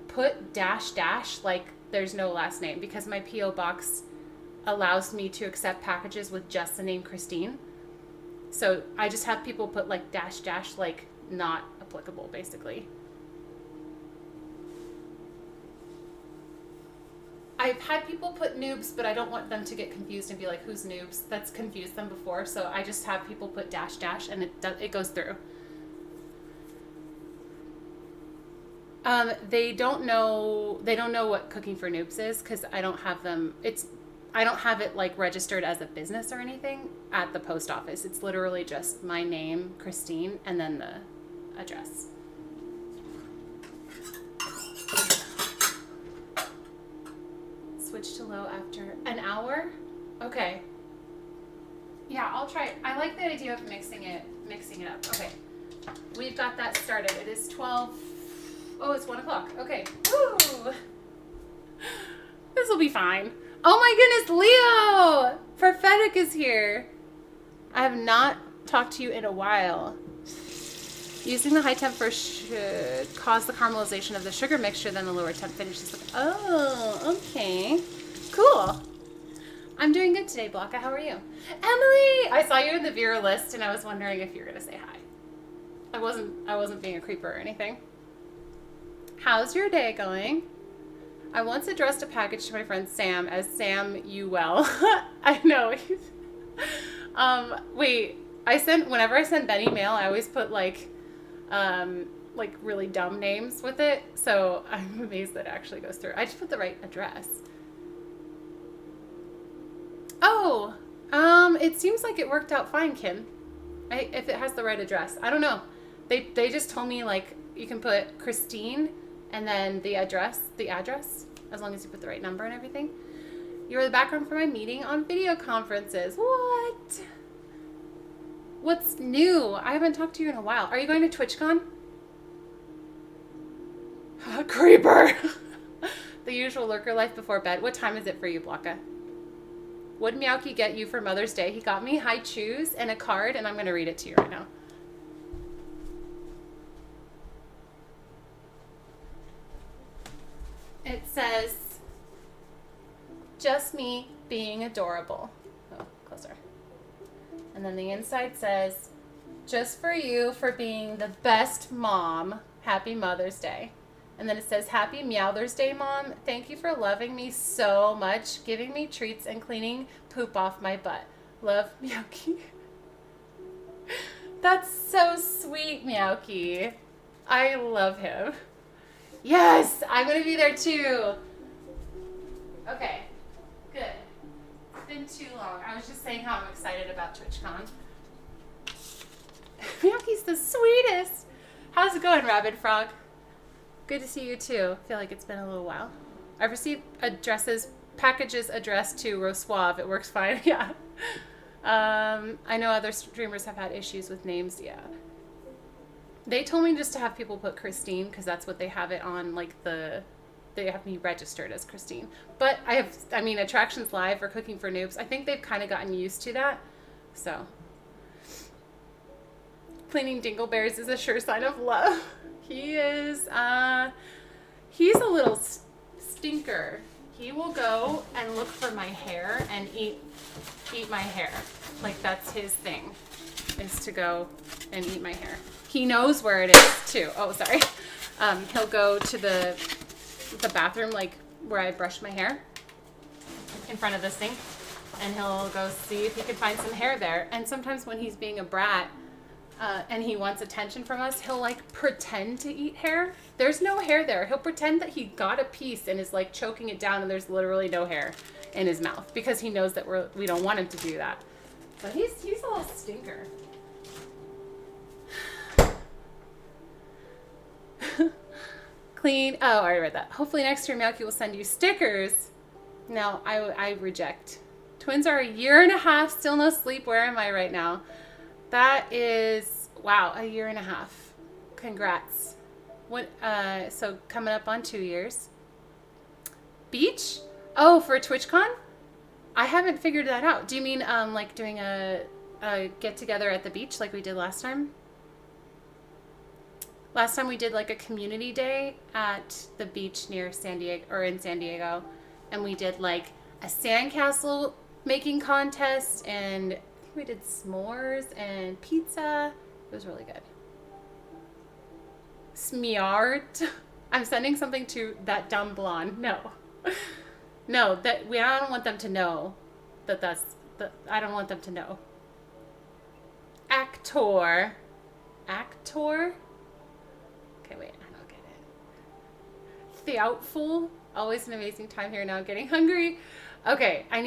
put -- like there's no last name, because my P.O. box allows me to accept packages with just the name Christine. So I just have people put like -- like not applicable, basically. I've had people put noobs, but I don't want them to get confused and be like, who's noobs? That's confused them before, so I just have people put -- and it goes through. They don't know what Cooking for Noobs is, because I don't have them. I don't have it like registered as a business or anything at the post office. It's literally just my name, Christine, and then the address. Switch to low after an hour. Okay. Yeah, I'll try it. I like the idea of mixing it up. Okay. We've got that started. It is 12. Oh, it's 1 o'clock. Okay. Woo! This will be fine. Oh my goodness, Leo! Prophetic is here. I have not talked to you in a while. Using the high temp first should cause the caramelization of the sugar mixture, then the lower temp finishes the... Oh, okay. Cool. I'm doing good today, Blanca. How are you? Emily! I saw you in the viewer list, and I was wondering if you were going to say hi. I wasn't being a creeper or anything. How's your day going? I once addressed a package to my friend Sam as Sam You Well. I know. Wait, whenever I send Benny mail, I always put like really dumb names with it. So I'm amazed that it actually goes through. I just put the right address. Oh, it seems like it worked out fine, Kim. If it has the right address. I don't know. They just told me like you can put Christine and then the address, as long as you put the right number and everything. You were the background for my meeting on video conferences. What? What's new? I haven't talked to you in a while. Are you going to TwitchCon? Creeper. The usual lurker life before bed. What time is it for you, Blanca? What did Meowky get you for Mother's Day? He got me high chews and a card, and I'm going to read it to you right now. It says, just me being adorable. Oh, closer. And then the inside says, just for you for being the best mom. Happy Mother's Day. And then it says, Happy Meowthers Day, Mom. Thank you for loving me so much, giving me treats and cleaning poop off my butt. Love, Meowky. That's so sweet, Meowky. I love him. Yes, I'm going to be there too. Okay, good. It's been too long. I was just saying how I'm excited about TwitchCon. Meowky's the sweetest. How's it going, Rabbit Frog? Good to see you too. I feel like it's been a little while. I've received packages addressed to Rosuave. It works fine. Yeah. I know other streamers have had issues with names. Yeah. They told me just to have people put Christine because that's what they have it on, like they have me registered as Christine. But Attractions Live or Cooking for Noobs, I think they've kind of gotten used to that. So. Cleaning dingleberries is a sure sign of love. He is, he's a little stinker. He will go and look for my hair and eat my hair. Like, that's his thing, is to go and eat my hair. He knows where it is too. Oh, sorry. He'll go to the bathroom, like where I brush my hair, in front of the sink, and he'll go see if he can find some hair there. And sometimes when he's being a brat, and he wants attention from us, he'll like pretend to eat hair. There's no hair there. He'll pretend that he got a piece and is like choking it down, and there's literally no hair in his mouth because he knows that we don't want him to do that. But he's a little stinker. Clean. Oh, I already read that. Hopefully next year Meowky will send you stickers. No, I reject. Twins are 1.5 years, still no sleep. Where am I right now? That is, wow, 1.5 years. Congrats. What? So coming up on 2 years. Beach? Oh, for TwitchCon? I haven't figured that out. Do you mean like doing a get together at the beach like we did last time? Last time we did like a community day at the beach near San Diego, or in San Diego, and we did like a sandcastle making contest, and I think we did s'mores and pizza. It was really good. Smeart. I'm sending something to that dumb blonde. No. No, I don't want them to know I don't want them to know. Actor. Okay, wait, I don't get it. Theoutful. Always an amazing time here. Now I'm getting hungry. Okay, I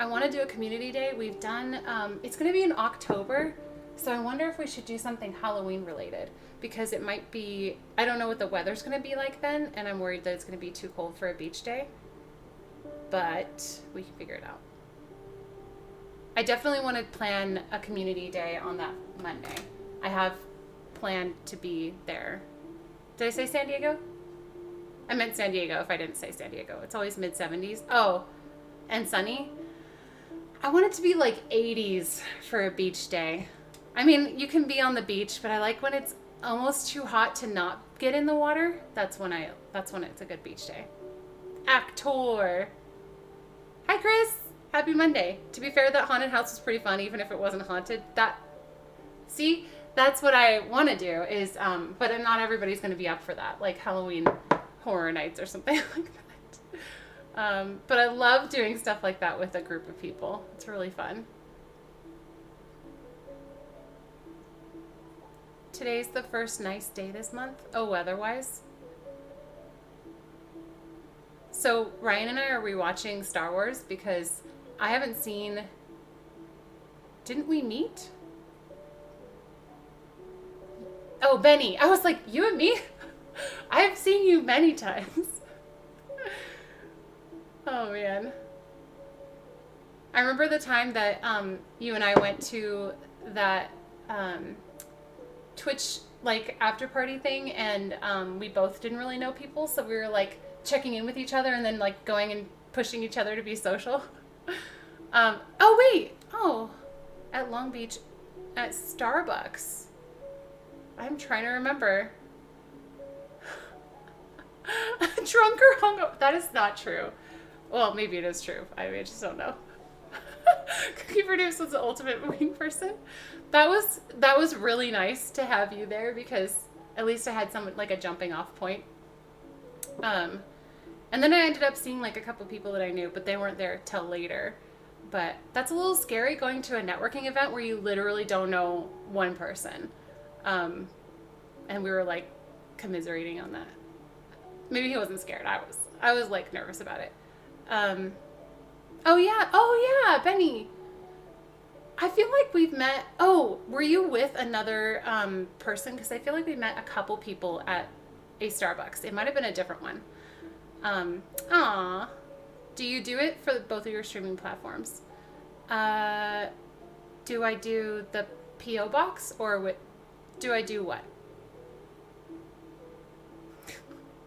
want to do a community day. We've done, it's going to be in October. So I wonder if we should do something Halloween related, because it might be, I don't know what the weather's going to be like then, and I'm worried that it's going to be too cold for a beach day, but we can figure it out. I definitely want to plan a community day on that Monday. I have planned to be there. Did I say San Diego? I meant San Diego if I didn't say San Diego. It's always mid-70s. Oh, and sunny. I want it to be like 80s for a beach day. I mean, you can be on the beach, but I like when it's almost too hot to not get in the water. That's when it's a good beach day. Actor. Hi, Chris. Happy Monday. To be fair, that haunted house was pretty fun, even if it wasn't haunted. See, that's what I want to do is, but not everybody's going to be up for that, like Halloween Horror Nights or something like that. But I love doing stuff like that with a group of people. It's really fun. Today's the first nice day this month. Oh, weather-wise. So Ryan and I are rewatching Star Wars because I haven't seen... Didn't we meet? Oh, Benny. I was like, you and me? I've seen you many times. Oh, man. I remember the time that you and I went to that Twitch like after party thing, and we both didn't really know people, so we were like checking in with each other and then like going and pushing each other to be social. Oh, wait. Oh, at Long Beach at Starbucks. I'm trying to remember. Drunk or hungover? That is not true. Well, maybe it is true. I just don't know. Cookie Produce was the ultimate wing person. That was really nice to have you there because at least I had some like a jumping off point. And then I ended up seeing like a couple people that I knew, but they weren't there till later. But that's a little scary going to a networking event where you literally don't know one person. And we were like commiserating on that. Maybe he wasn't scared. I was like nervous about it. Oh yeah, Benny. I feel like we've met. Oh, were you with another person? Because I feel like we met a couple people at a Starbucks. It might have been a different one. Aw. Do you do it for both of your streaming platforms? Do I do the P.O. box or what? Do I do what?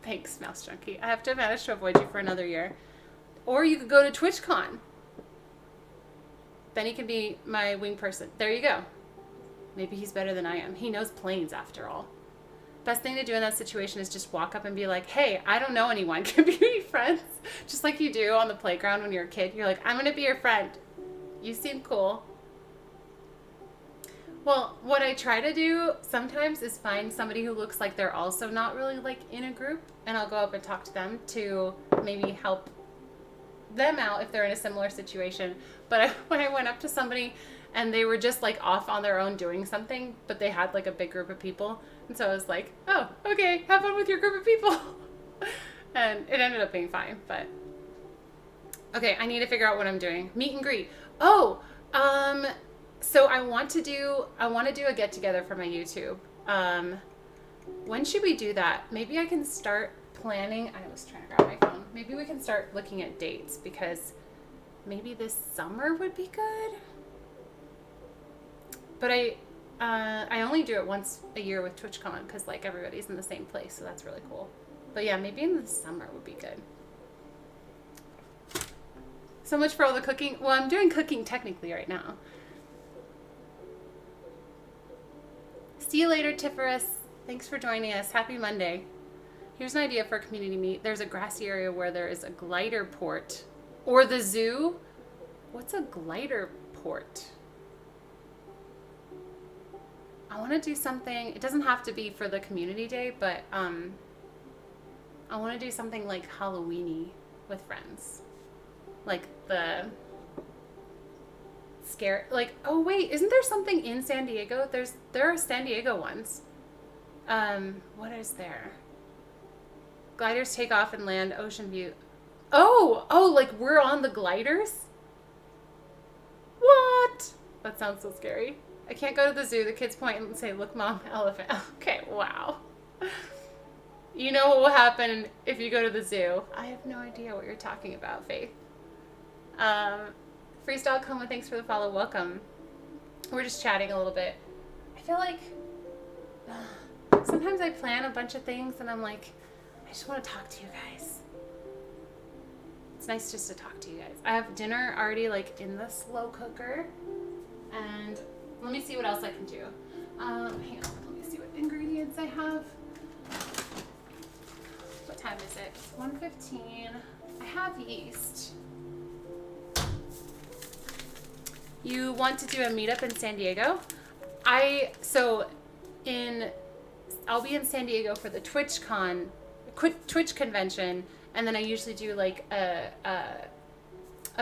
Thanks, Mouse Junkie. I have to manage to avoid you for another year. Or you could go to TwitchCon. Benny can be my wing person. There you go. Maybe he's better than I am. He knows planes after all. Best thing to do in that situation is just walk up and be like, hey, I don't know anyone. Can we be friends? Just like you do on the playground when you're a kid. You're like, I'm going to be your friend. You seem cool. Well, what I try to do sometimes is find somebody who looks like they're also not really like in a group, and I'll go up and talk to them to maybe help them out if they're in a similar situation. But when I went up to somebody and they were just like off on their own doing something, but they had like a big group of people, and so I was like, oh, okay, have fun with your group of people. And it ended up being fine. But okay, I need to figure out what I'm doing. Meet and greet. Oh, so I want to do a get together for my YouTube. When should we do that? Maybe I can start planning. I was trying to grab my phone. Maybe we can start looking at dates because maybe this summer would be good. But I only do it once a year with TwitchCon because like everybody's in the same place, so that's really cool. But yeah, maybe in the summer would be good. So much for all the cooking. Well, I'm doing cooking technically right now. See you later, Tiferus. Thanks for joining us. Happy Monday. Here's an idea for a community meet. There's a grassy area where there is a glider port. Or the zoo. What's a glider port? I want to do something. It doesn't have to be for the community day, but I want to do something like Halloween-y with friends. Like the scare, like, oh wait, isn't there something in San Diego? There are San Diego ones. What is there? Gliders take off and land Ocean View. Oh, like we're on the gliders? What? That sounds so scary. I can't go to the zoo. The kids point and say, look, Mom, elephant. Okay, wow. You know what will happen if you go to the zoo. I have no idea what you're talking about, Faith. Freestyle Coma, thanks for the follow. Welcome. We're just chatting a little bit. I feel like sometimes I plan a bunch of things and I'm like, I just want to talk to you guys. It's nice just to talk to you guys. I have dinner already like in the slow cooker. And let me see what else I can do. Hang on, let me see what ingredients I have. What time is it? 1:15. I have yeast. You want to do a meetup in San Diego? I'll be in San Diego for the Twitch convention, and then I usually do like a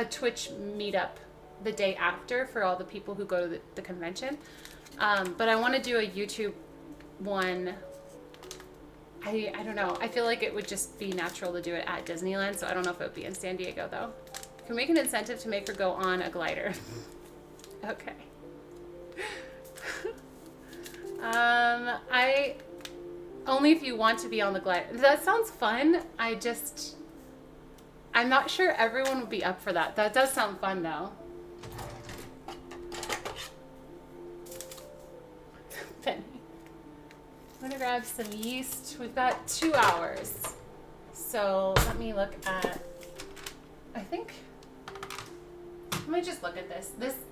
Twitch meetup the day after for all the people who go to the convention. But I want to do a YouTube one. I don't know. I feel like it would just be natural to do it at Disneyland, so I don't know if it would be in San Diego though. Can we make an incentive to make her go on a glider? Okay. I only if you want to be on the glider. That sounds fun. I'm not sure everyone would be up for that. That does sound fun though. Penny. I'm gonna grab some yeast. We've got 2 hours. So let me look at, I think, let me just look at this.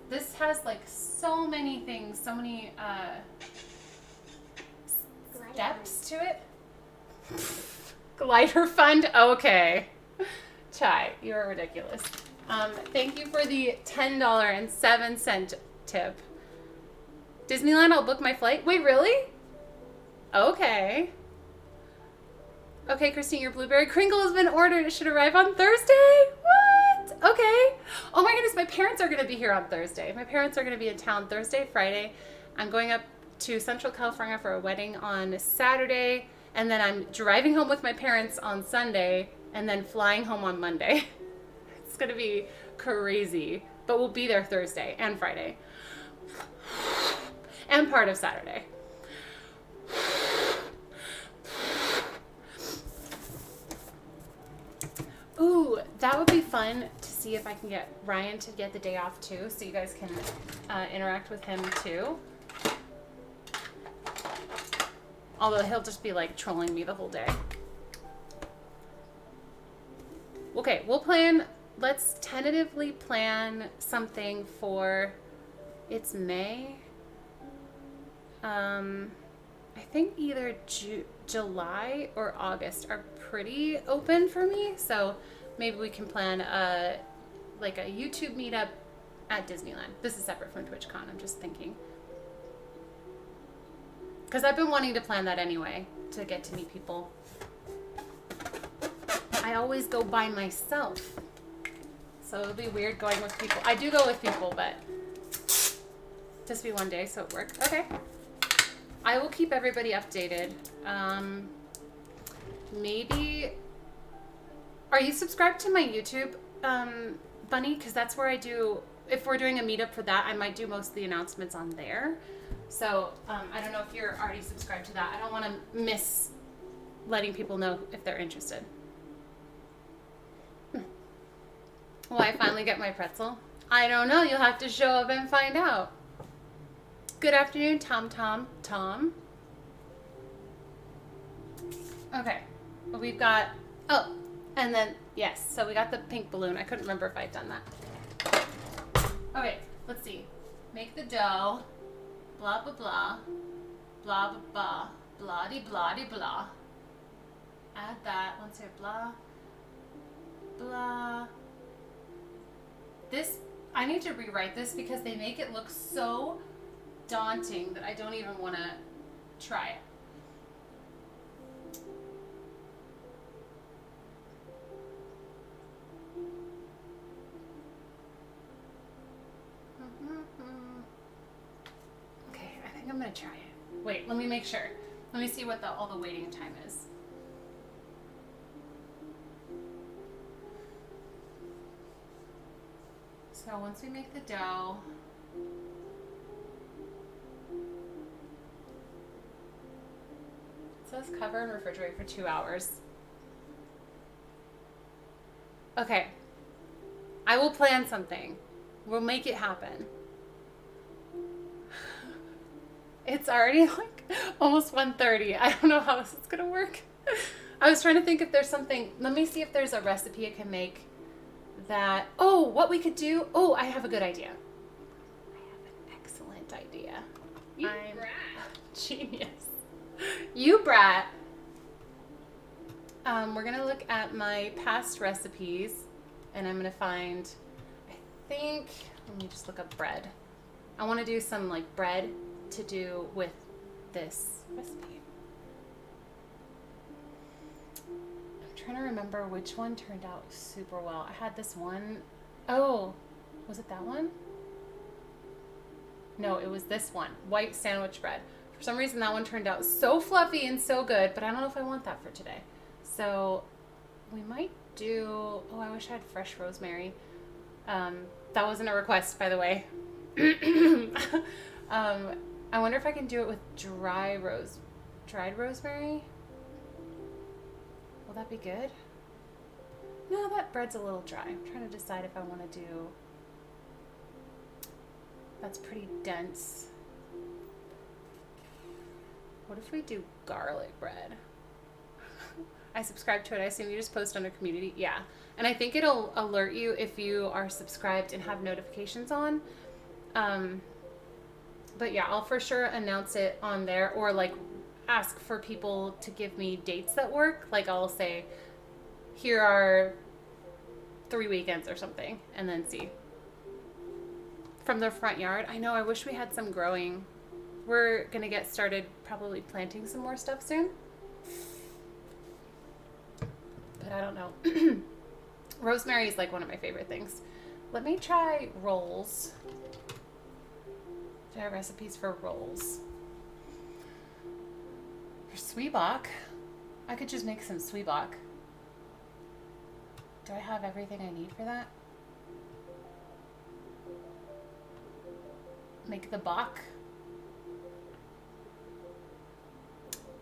This has like so many things, so many steps to it. Glider fund? Okay. Chai, you're ridiculous. Thank you for the $10.07 tip. Disneyland, I'll book my flight. Wait, really? Okay. Okay, Christine, your blueberry Kringle has been ordered. It should arrive on Thursday. What? Okay. Oh my goodness, my parents are going to be here on Thursday. My parents are going to be in town Thursday, Friday. I'm going up to Central California for a wedding on Saturday, and then I'm driving home with my parents on Sunday, and then flying home on Monday. It's going to be crazy, but we'll be there Thursday and Friday. And part of Saturday. Ooh, that would be fun to see if I can get Ryan to get the day off too, so you guys can interact with him too. Although he'll just be like trolling me the whole day. Okay, let's tentatively plan something for, it's May. I think either July or August are pretty open for me, so maybe we can plan like a YouTube meetup at Disneyland. This is separate from TwitchCon, I'm just thinking. Because I've been wanting to plan that anyway, to get to meet people. I always go by myself, so it'll be weird going with people. I do go with people, but just be one day, so it worked. Okay. I will keep everybody updated. Maybe, are you subscribed to my YouTube, Bunny? Because that's where I do, if we're doing a meetup for that, I might do most of the announcements on there. So I don't know if you're already subscribed to that. I don't want to miss letting people know if they're interested. Will I finally get my pretzel? I don't know. You'll have to show up and find out. Good afternoon, Tom. Okay. Well, we've got, oh, and then, yes. So we got the pink balloon. I couldn't remember if I'd done that. Okay, let's see. Make the dough. Blah, blah, blah. Blah, blah, blah. Blah-de, blah-de, blah. Add that. Let's say blah. Blah. This, I need to rewrite this because they make it look so daunting that I don't even want to try it. Okay, I think I'm gonna try it. Wait, let me make sure. Let me see what all the waiting time is. So once we make the dough, it says cover and refrigerate for 2 hours. Okay, I will plan something. We'll make it happen. It's already like almost 1:30. I don't know how this is gonna work. I was trying to think if there's something, let me see if there's a recipe I can make that, oh, what we could do. Oh, I have a good idea. I have an excellent idea. I'm brat. Genius. You brat. We're gonna look at my past recipes and I'm gonna find, I think, let me just look up bread. I wanna do some like bread to do with this recipe. I'm trying to remember which one turned out super well. I had this one, oh, was it that one? No, it was this one, white sandwich bread. For some reason that one turned out so fluffy and so good, but I don't know if I want that for today. So we might do, oh, I wish I had fresh rosemary. That wasn't a request, by the way. I wonder if I can do it with dried rosemary. Will that be good? No, that bread's a little dry. I'm trying to decide if I want to do... That's pretty dense. What if we do garlic bread? I subscribe to it. I assume you just post under community. Yeah. And I think it'll alert you if you are subscribed and have notifications on. But yeah, I'll for sure announce it on there, or like ask for people to give me dates that work. Like I'll say, here are 3 weekends or something, and then see. From the front yard. I know, I wish we had some growing. We're gonna get started probably planting some more stuff soon. But I don't know. Rosemary is like one of my favorite things. Let me try rolls. Do I have recipes for rolls? For Zwieback, I could just make some Zwieback. Do I have everything I need for that? Make the bach.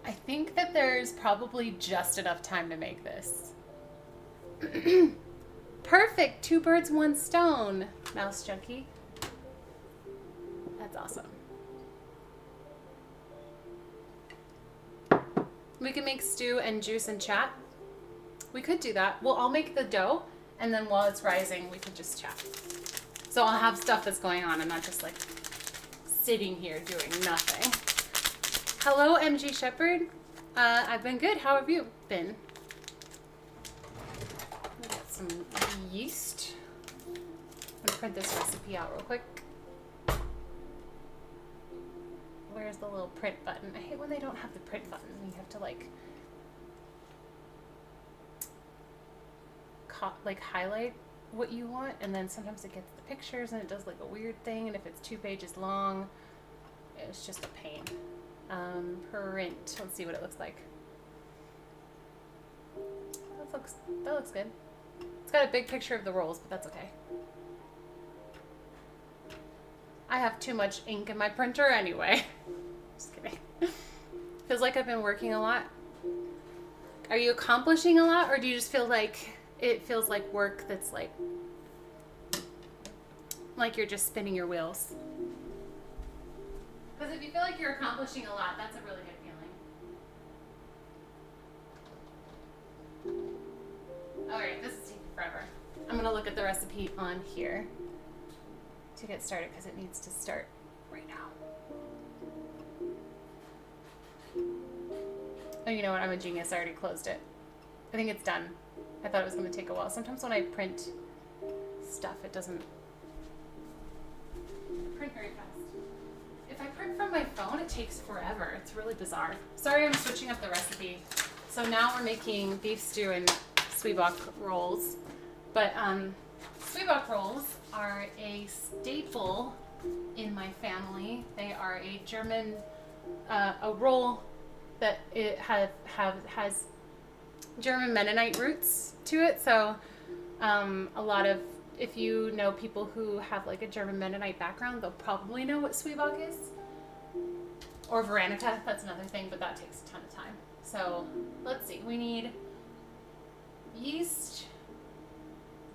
I think that there's probably just enough time to make this. Perfect! 2 birds, 1 stone, Mouse Junkie. That's awesome. We can make stew and juice and chat. We could do that. Well, I'll make the dough, and then while it's rising, we can just chat. So I'll have stuff that's going on and not just like sitting here doing nothing. Hello, MG Shepherd. I've been good. How have you been? We got some yeast. I'm gonna print this recipe out real quick. Where's the little print button? I hate when they don't have the print button. You have to like highlight what you want, and then sometimes it gets the pictures and it does like a weird thing, and if it's 2 pages long, it's just a pain. Print. Let's see what it looks like. That looks good. It's got a big picture of the rolls, but that's okay. I have too much ink in my printer anyway. Just kidding. Feels like I've been working a lot. Are you accomplishing a lot, or do you just feel like it feels like work that's like you're just spinning your wheels? Because if you feel like you're accomplishing a lot, that's a really good feeling. Alright, this is taking forever. I'm going to look at the recipe on here to get started because it needs to start right now. Oh, you know what? I'm a genius. I already closed it. I think it's done. I thought it was going to take a while. Sometimes when I print stuff, it doesn't print very fast. If I print from my phone, it takes forever. It's really bizarre. Sorry, I'm switching up the recipe. So now we're making beef stew and Zwieback rolls. But Zwieback rolls are a staple in my family. They are a German, a roll that it has German Mennonite roots to it. So a lot of, if you know people who have like a German Mennonite background, they'll probably know what Zwieback is. Or Veranita, that's another thing, but that takes a ton of time. So let's see, we need yeast,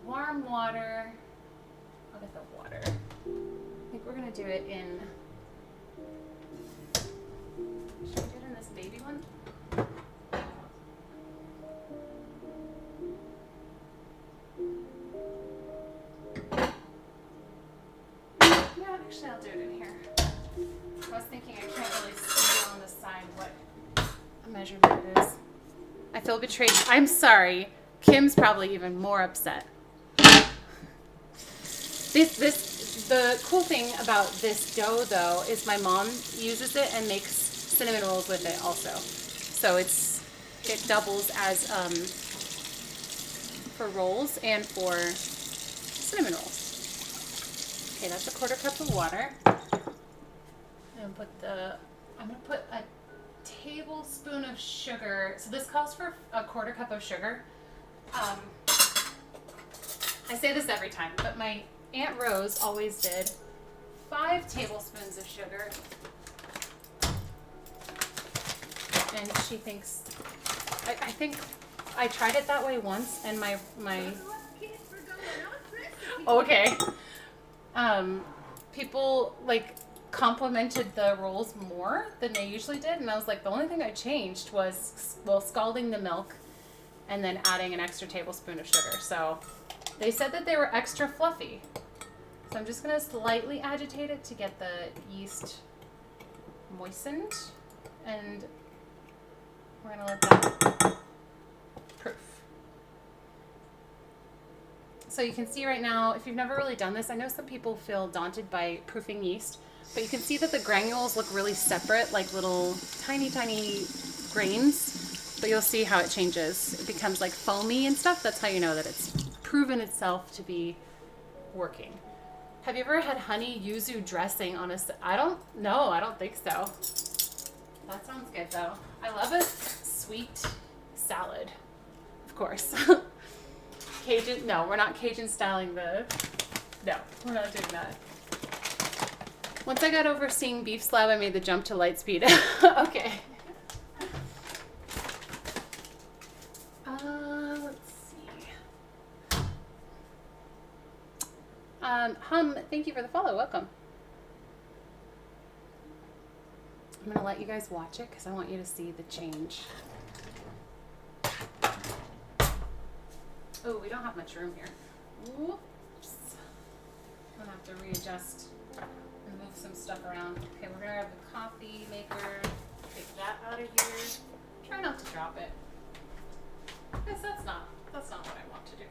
warm water. I'll get the water. I think we're gonna do it in, should we do it in this baby one? Yeah, actually I'll do it in here. I was thinking I can't really see on the side what measurement it is. I feel betrayed. I'm sorry. Kim's probably even more upset. The cool thing about this dough though is my mom uses it and makes cinnamon rolls with it also. So it doubles as for rolls and for cinnamon rolls. Okay, that's a 1/4 cup of water. I'm gonna put a tablespoon of sugar. So this calls for a 1/4 cup of sugar. I say this every time, but my Aunt Rose always did 5 tablespoons of sugar And she thinks, I think I tried it that way once, and my okay. People like complimented the rolls more than they usually did, and I was like, the only thing I changed was, well, scalding the milk and then adding an extra tablespoon of sugar. So they said that they were extra fluffy. So I'm just gonna slightly agitate it to get the yeast moistened, and we're gonna let that proof. So you can see right now, if you've never really done this, I know some people feel daunted by proofing yeast, but you can see that the granules look really separate, like little tiny, tiny grains, but you'll see how it changes. It becomes like foamy and stuff. That's how you know that it's proven itself to be working. Have you ever had honey yuzu dressing on a, I don't think so. That sounds good though. I love a sweet salad, of course. Cajun, no, we're not Cajun styling the, no, we're not doing that. Once I got over seeing beef slab, I made the jump to light speed. Okay. Let's see. Hum, thank you for the follow. Welcome. I'm gonna let you guys watch it because I want you to see the change. Oh, we don't have much room here. Whoops. I'm gonna have to readjust and move some stuff around. Okay, we're gonna grab the coffee maker. Take that out of here. Try not to drop it. Because that's not what I want to do.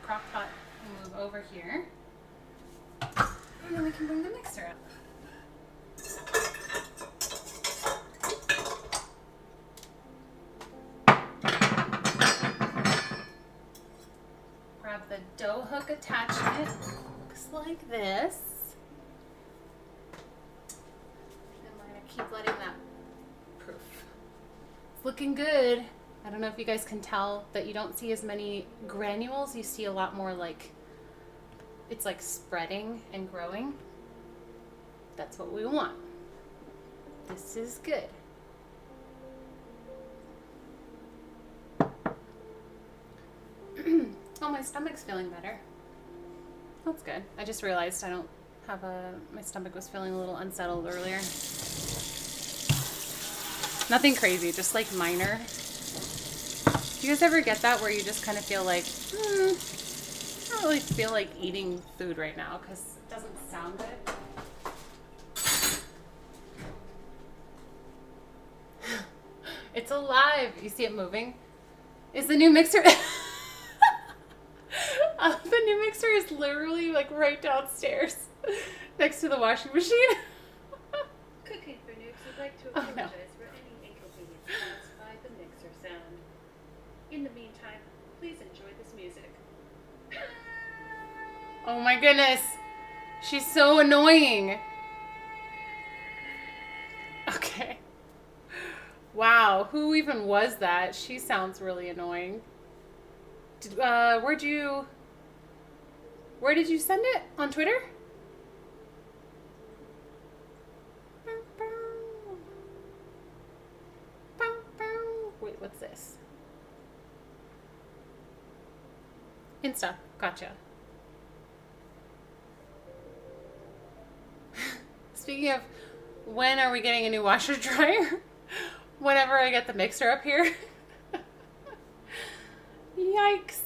Crock pot will move over here. And then we can bring the mixer up. Grab the dough hook attachment. Looks like this. And we're gonna keep letting that proof. It's looking good. I don't know if you guys can tell that you don't see as many granules. You see a lot more like, it's like spreading and growing. That's what we want. This is good. Oh, my stomach's feeling better. That's good. I just realized I don't have my stomach was feeling a little unsettled earlier. Nothing crazy, just like minor. Do you guys ever get that where you just kind of feel like, I don't really feel like eating food right now because it doesn't sound good? It's alive. You see it moving? Is the new mixer... the new mixer is literally like right downstairs next to the washing machine. Cooking for Nukes would like to apologize for any inconvenience caused by the mixer sound. In the meantime, please enjoy this music. Oh my goodness. She's so annoying. Okay. Wow, who even was that? She sounds really annoying. Where did you send it? On Twitter? Wait, what's this? Insta. Gotcha. Speaking of, when are we getting a new washer dryer? Whenever I get the mixer up here. Yikes.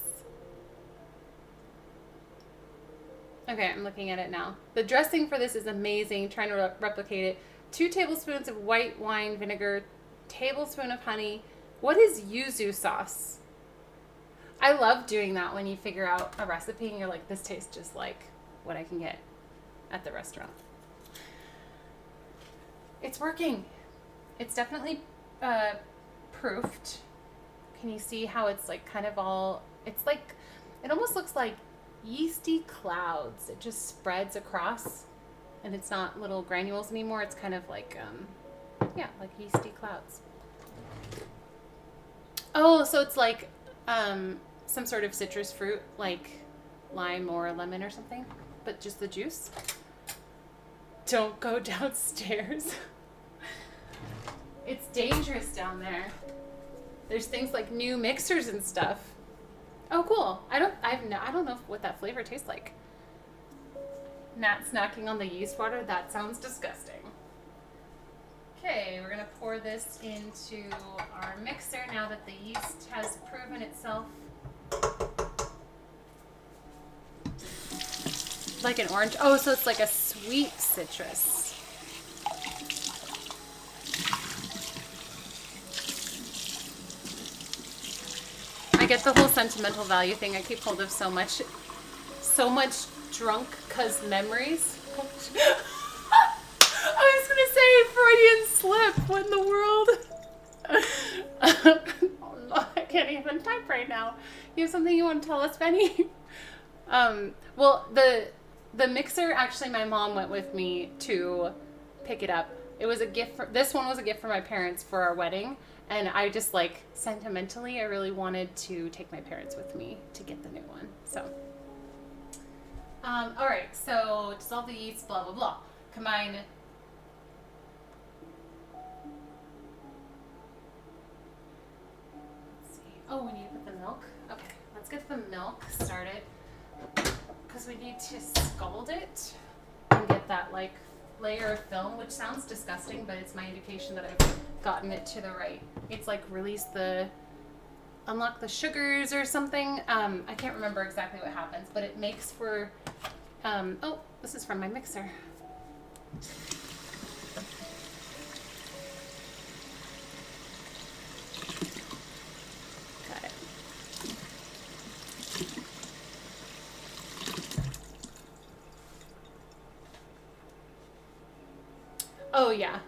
Okay, I'm looking at it now. The dressing for this is amazing. Trying to replicate it. 2 tablespoons of white wine vinegar, tablespoon of honey. What is yuzu sauce? I love doing that when you figure out a recipe and you're like, this tastes just like what I can get at the restaurant. It's working. It's definitely proofed. Can you see how it's like kind of all, it's like, it almost looks like yeasty clouds. It just spreads across and it's not little granules anymore. It's kind of like, yeah, like yeasty clouds. Oh, so it's like some sort of citrus fruit, like lime or lemon or something, but just the juice. Don't go downstairs. It's dangerous down there. There's things like new mixers and stuff. Oh, cool. I don't know what that flavor tastes like. Nat snacking on the yeast water? That sounds disgusting. Okay, we're gonna pour this into our mixer now that the yeast has proven itself. Like an orange. Oh, so it's like a sweet citrus. I get the whole sentimental value thing. I keep hold of so much drunk cause memories. I was gonna say Freudian slip. What in the world? Oh no, I can't even type right now. You have something you want to tell us, Benny? Well, the mixer, actually my mom went with me to pick it up. It was a gift this one was a gift for my parents for our wedding. And I just like sentimentally, I really wanted to take my parents with me to get the new one. So, all right. So dissolve the yeast, blah, blah, blah. Combine. Let's see. Oh, we need to put the milk. Okay. Let's get the milk started because we need to scald it and get that like layer of film, which sounds disgusting, but it's my indication that I've gotten it to the right. It's like unlock the sugars or something. I can't remember exactly what happens, but it makes for, oh, this is from my mixer. Got it. Oh yeah,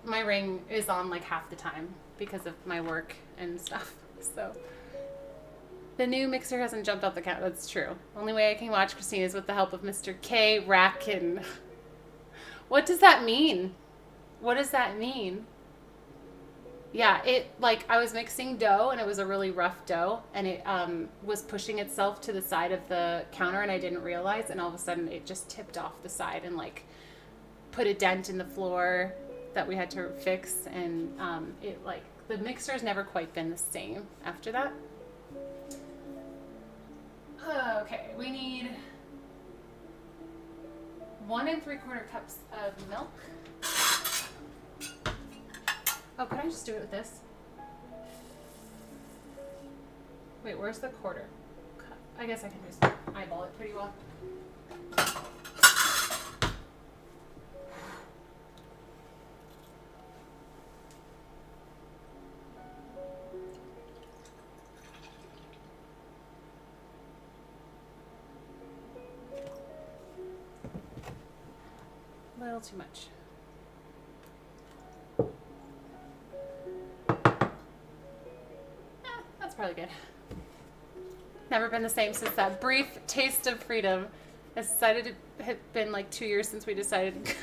my ring is on like half the time because of my work and stuff. So the new mixer hasn't jumped off the couch. That's true. Only way I can watch Christine is with the help of Mr. K. Rackin. What does that mean? What does that mean? Yeah, it like I was mixing dough and it was a really rough dough and it was pushing itself to the side of the counter and I didn't realize, and all of a sudden it just tipped off the side and like put a dent in the floor that we had to fix, and it like the mixer's never quite been the same after that. Okay, we need 1 3/4 cups of milk. Oh, can I just do it with this? Wait, where's the quarter cup? I guess I can just eyeball it pretty well. A little too much. That's probably good. Never been the same since that brief taste of freedom. I decided it had been like 2 years since we decided.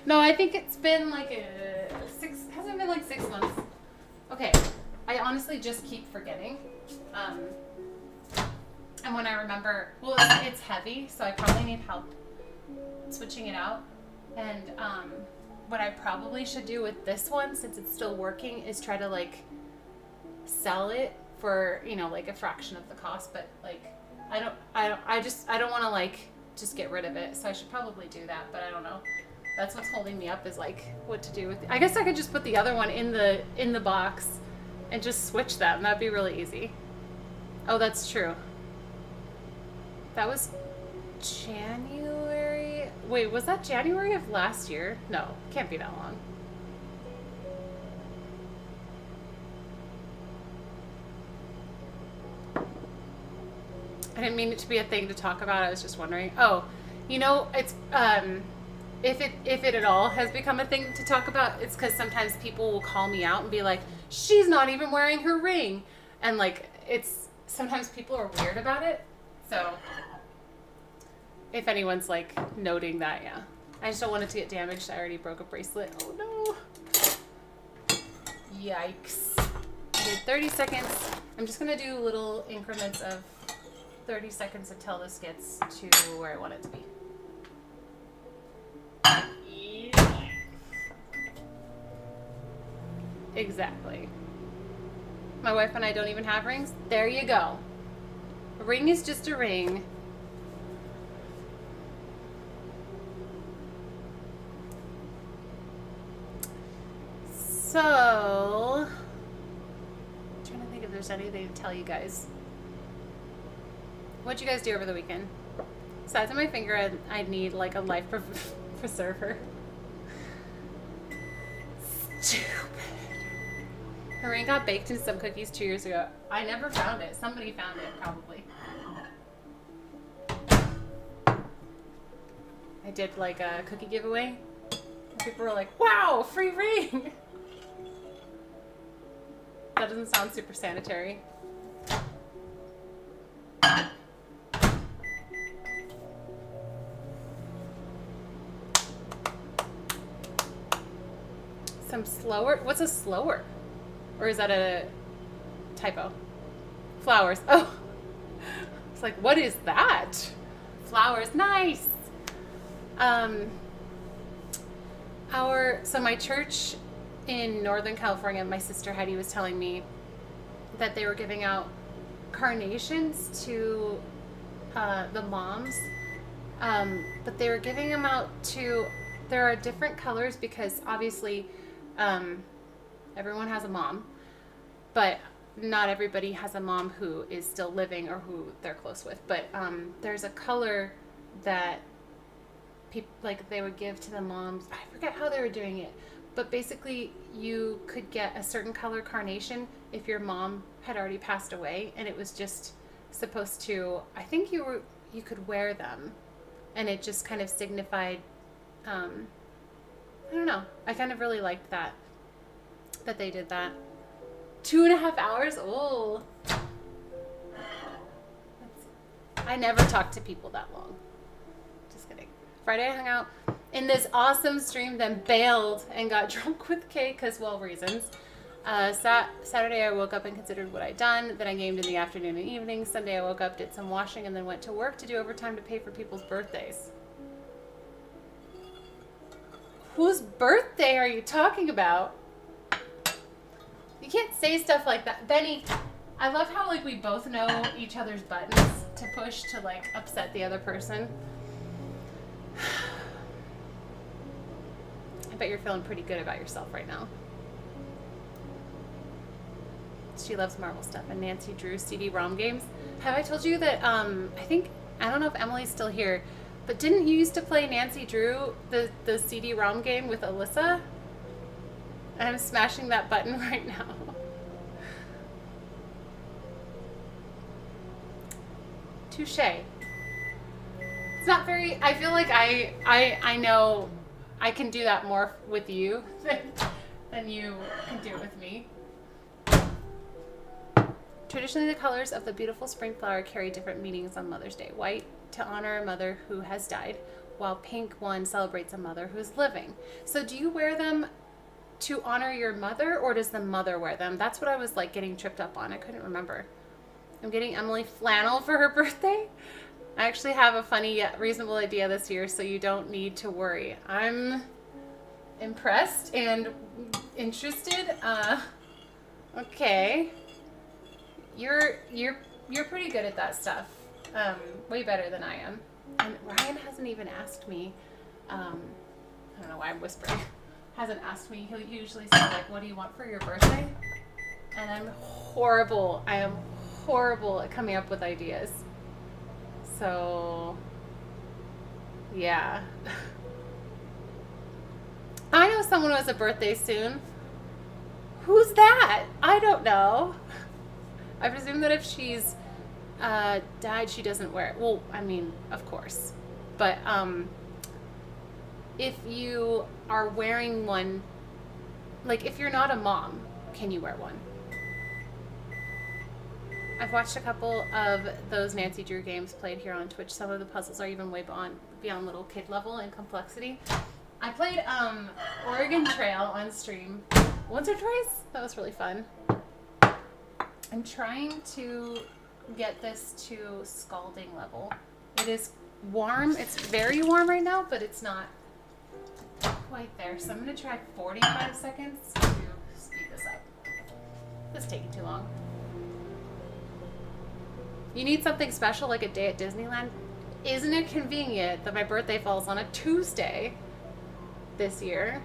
No, I think it's been like hasn't been like 6 months. Okay, I honestly just keep forgetting. And when I remember, well, it's heavy, so I probably need help switching it out. And what I probably should do with this one, since it's still working, is try to like sell it for, you know, like a fraction of the cost. But like, I don't want to like just get rid of it. So I should probably do that, but I don't know. That's what's holding me up, is like what to do with it. I guess I could just put the other one in the box and just switch them. That'd be really easy. Oh, that's true. That was January. Wait, was that January of last year? No, can't be that long. I didn't mean it to be a thing to talk about. I was just wondering. Oh, you know, it's if it at all has become a thing to talk about, it's because sometimes people will call me out and be like, "She's not even wearing her ring," and like it's sometimes people are weird about it. So if anyone's like noting that, yeah, I just don't want it to get damaged. I already broke a bracelet. Oh no! Yikes! I did 30 seconds. I'm just gonna do little increments of 30 seconds until this gets to where I want it to be. Exactly. My wife and I don't even have rings. There you go. A ring is just a ring. So, I'm trying to think if there's anything to tell you guys. What'd you guys do over the weekend? Besides on my finger, I'd need like a life preserver. Stupid. Her ring got baked in some cookies 2 years ago. I never found it. Somebody found it, probably. I did like a cookie giveaway. And people were like, wow, free ring! That doesn't sound super sanitary. Some slower? What's a slower? Or is that a typo? Flowers. Oh. It's like, what is that? Flowers. Nice. So my church in Northern California, my sister Heidi was telling me that they were giving out carnations to the moms. But they were giving them out to, there are different colors because obviously everyone has a mom, but not everybody has a mom who is still living or who they're close with. But there's a color that people, like, they would give to the moms. I forget how they were doing it, but basically you could get a certain color carnation if your mom had already passed away, and it was just supposed to, I think you could wear them, and it just kind of signified, I don't know, I kind of really liked that they did that. 2.5 hours? Oh, I never talked to people that long. Just kidding. Friday I hung out in this awesome stream, then bailed and got drunk with Kay because, well, reasons. Saturday I woke up and considered what I'd done. Then I gamed in the afternoon and evening. Sunday I woke up, did some washing, and then went to work to do overtime to pay for people's birthdays. Whose birthday are you talking about? You can't say stuff like that. Benny, I love how, like, we both know each other's buttons to push to, like, upset the other person. I bet you're feeling pretty good about yourself right now. She loves Marvel stuff and Nancy Drew CD-ROM games. Have I told you that, I don't know if Emily's still here, but didn't you used to play Nancy Drew, the CD-ROM game with Alyssa? I'm smashing that button right now. Touche. It's not very, I feel like I know I can do that more with you than you can do it with me. Traditionally, the colors of the beautiful spring flower carry different meanings on Mother's Day. White to honor a mother who has died, while pink one celebrates a mother who's living. So do you wear them to honor your mother, or does the mother wear them? That's what I was like getting tripped up on. I couldn't remember. I'm getting Emily flannel for her birthday. I actually have a funny yet reasonable idea this year, so you don't need to worry. I'm impressed and interested. Okay. You're pretty good at that stuff. Way better than I am. And Ryan hasn't even asked me. I don't know why I'm whispering. Hasn't asked me. He'll usually say, like, what do you want for your birthday? And I'm horrible. I am horrible at coming up with ideas. So, yeah. I know someone who has a birthday soon. Who's that? I don't know. I presume that if she's died, she doesn't wear it. Well, I mean, of course. But if you are wearing one, like if you're not a mom, can you wear one? I've watched a couple of those Nancy Drew games played here on Twitch. Some of the puzzles are even way beyond little kid level in complexity. I played Oregon Trail on stream once or twice. That was really fun. I'm trying to get this to scalding level. It is warm. It's very warm right now, but it's not quite there. So I'm going to try 45 seconds to speed this This is taking too long. You need something special like a day at Disneyland? Isn't it convenient that my birthday falls on a Tuesday this year?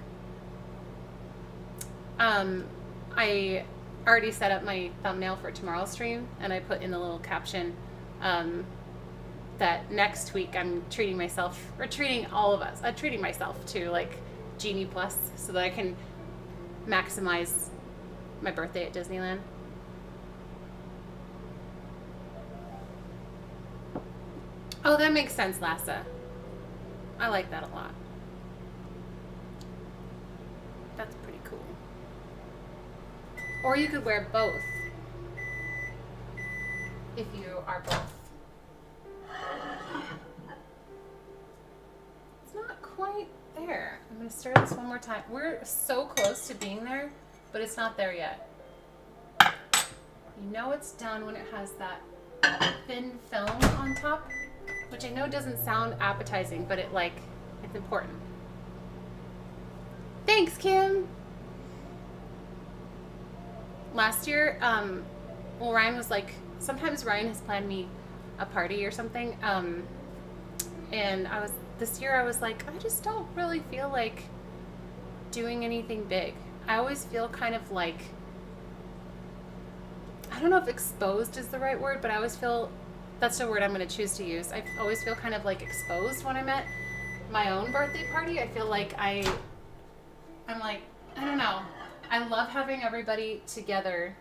I already set up my thumbnail for tomorrow's stream, and I put in the little caption that next week I'm treating myself, or treating all of us, treating myself to like Genie Plus so that I can maximize my birthday at Disneyland. Oh, that makes sense, Lassa. I like that a lot. That's pretty cool. Or you could wear both. If you are both. It's not quite there. I'm going to stir this one more time. We're so close to being there, but it's not there yet. You know it's done when it has that thin film on top, which I know doesn't sound appetizing, but it's important. Thanks, Kim. Last year, well, Ryan was like, sometimes Ryan has planned me a party or something, and this year I was like, I just don't really feel like doing anything big. I always feel kind of like, I don't know if exposed is the right word, but I always feel, that's the word I'm going to choose to use. I always feel kind of like exposed when I'm at my own birthday party. I feel like I'm like, I don't know. I love having everybody together,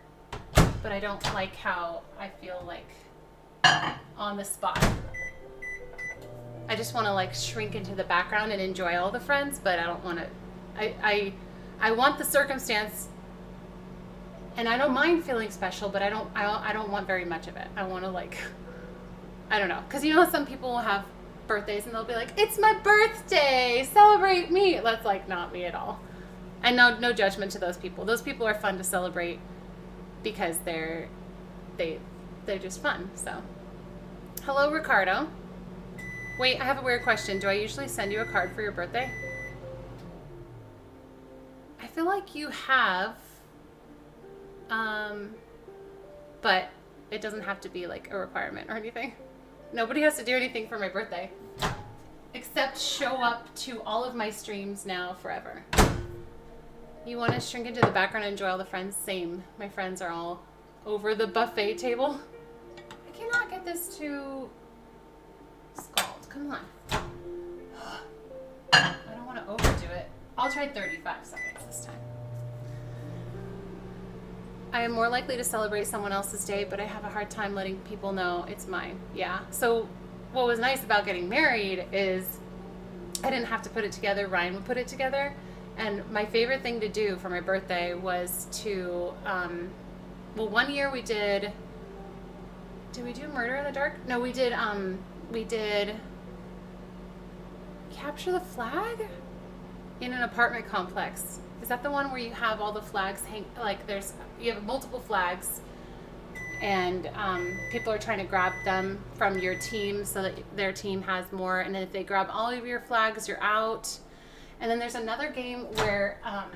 but I don't like how I feel like on the spot. I just want to like shrink into the background and enjoy all the friends, but I don't want to, I want the circumstance, and I don't mind feeling special, but I don't want very much of it. I want to like, I don't know. Cause you know, some people will have birthdays and they'll be like, it's my birthday, celebrate me. That's like not me at all. And no judgment to those people. Those people are fun to celebrate because they're just fun. So, hello, Ricardo. Wait, I have a weird question. Do I usually send you a card for your birthday? I feel like you have, but it doesn't have to be like a requirement or anything. Nobody has to do anything for my birthday except show up to all of my streams now forever. You want to shrink into the background and enjoy all the friends? Same. My friends are all over the buffet table. I cannot get this to scald. Come on. I don't want to overdo it. I'll try 35 seconds this time. I am more likely to celebrate someone else's day, but I have a hard time letting people know it's mine. Yeah. So what was nice about getting married is I didn't have to put it together. Ryan would put it together. And my favorite thing to do for my birthday was to, well, one year we did we do Murder in the Dark? No, we did Capture the Flag in an apartment complex. Is that the one where you have all the flags like you have multiple flags and people are trying to grab them from your team so that their team has more, and then if they grab all of your flags, you're out. And then there's another game where, I'm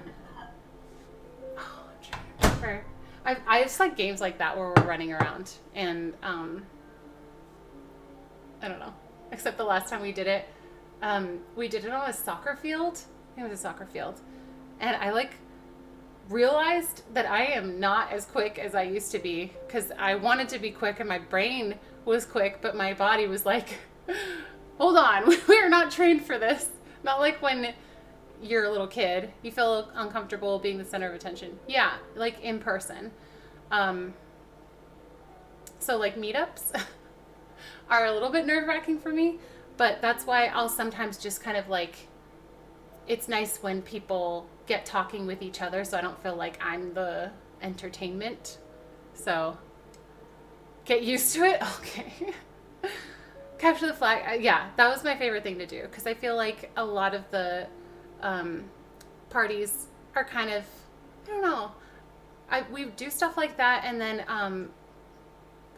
trying to remember. I just like games like that where we're running around. And, I don't know. Except the last time we did it on a soccer field. I think it was a soccer field. And I like realized that I am not as quick as I used to be. Because I wanted to be quick and my brain was quick, but my body was like, hold on, we are not trained for this. Not like when you're a little kid, you feel uncomfortable being the center of attention. Yeah, like in person. So like meetups are a little bit nerve-wracking for me, but that's why I'll sometimes just kind of like, it's nice when people get talking with each other so I don't feel like I'm the entertainment. So get used to it. Okay. Capture the Flag. Yeah, that was my favorite thing to do because I feel like a lot of the parties are kind of, I don't know. We do stuff like that, and then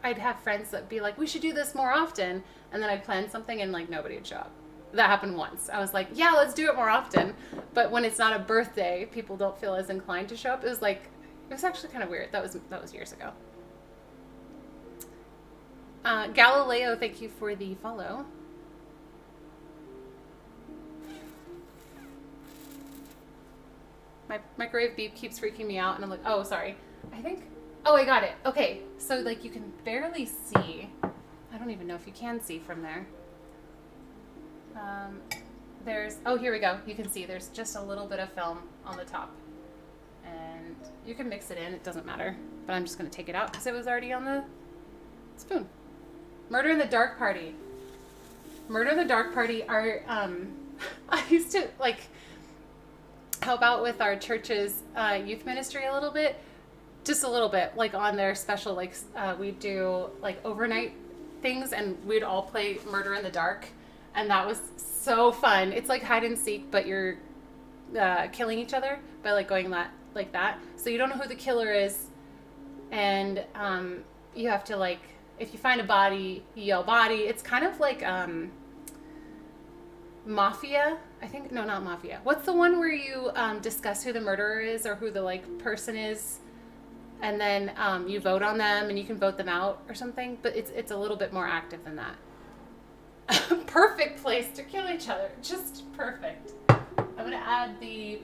I'd have friends that be like, we should do this more often, and then I'd plan something and like nobody would show up. That happened once. I was like, yeah, let's do it more often. But when it's not a birthday, people don't feel as inclined to show up. It was like, It was actually kind of weird. That was years ago. Galileo, thank you for the follow. My microwave beep keeps freaking me out, and I'm like, oh, sorry. Oh, I got it. Okay, so like you can barely see. I don't even know if you can see from there. Oh, here we go. You can see there's just a little bit of film on the top. And you can mix it in, it doesn't matter. But I'm just going to take it out because it was already on the spoon. Murder in the Dark Party. Murder in the Dark Party are, I used to like help out with our church's youth ministry a little bit. Just a little bit, like on their special, like we'd do like overnight things and we'd all play Murder in the Dark. And that was so fun. It's like hide and seek, but you're killing each other by like going like that. So you don't know who the killer is. And you have to like, if you find a body, you yell body. It's kind of like Mafia. I think, no, not Mafia. What's the one where you discuss who the murderer is or who the like person is? And then you vote on them and you can vote them out or something. But it's a little bit more active than that. Perfect place to kill each other. Just perfect. I'm going to add the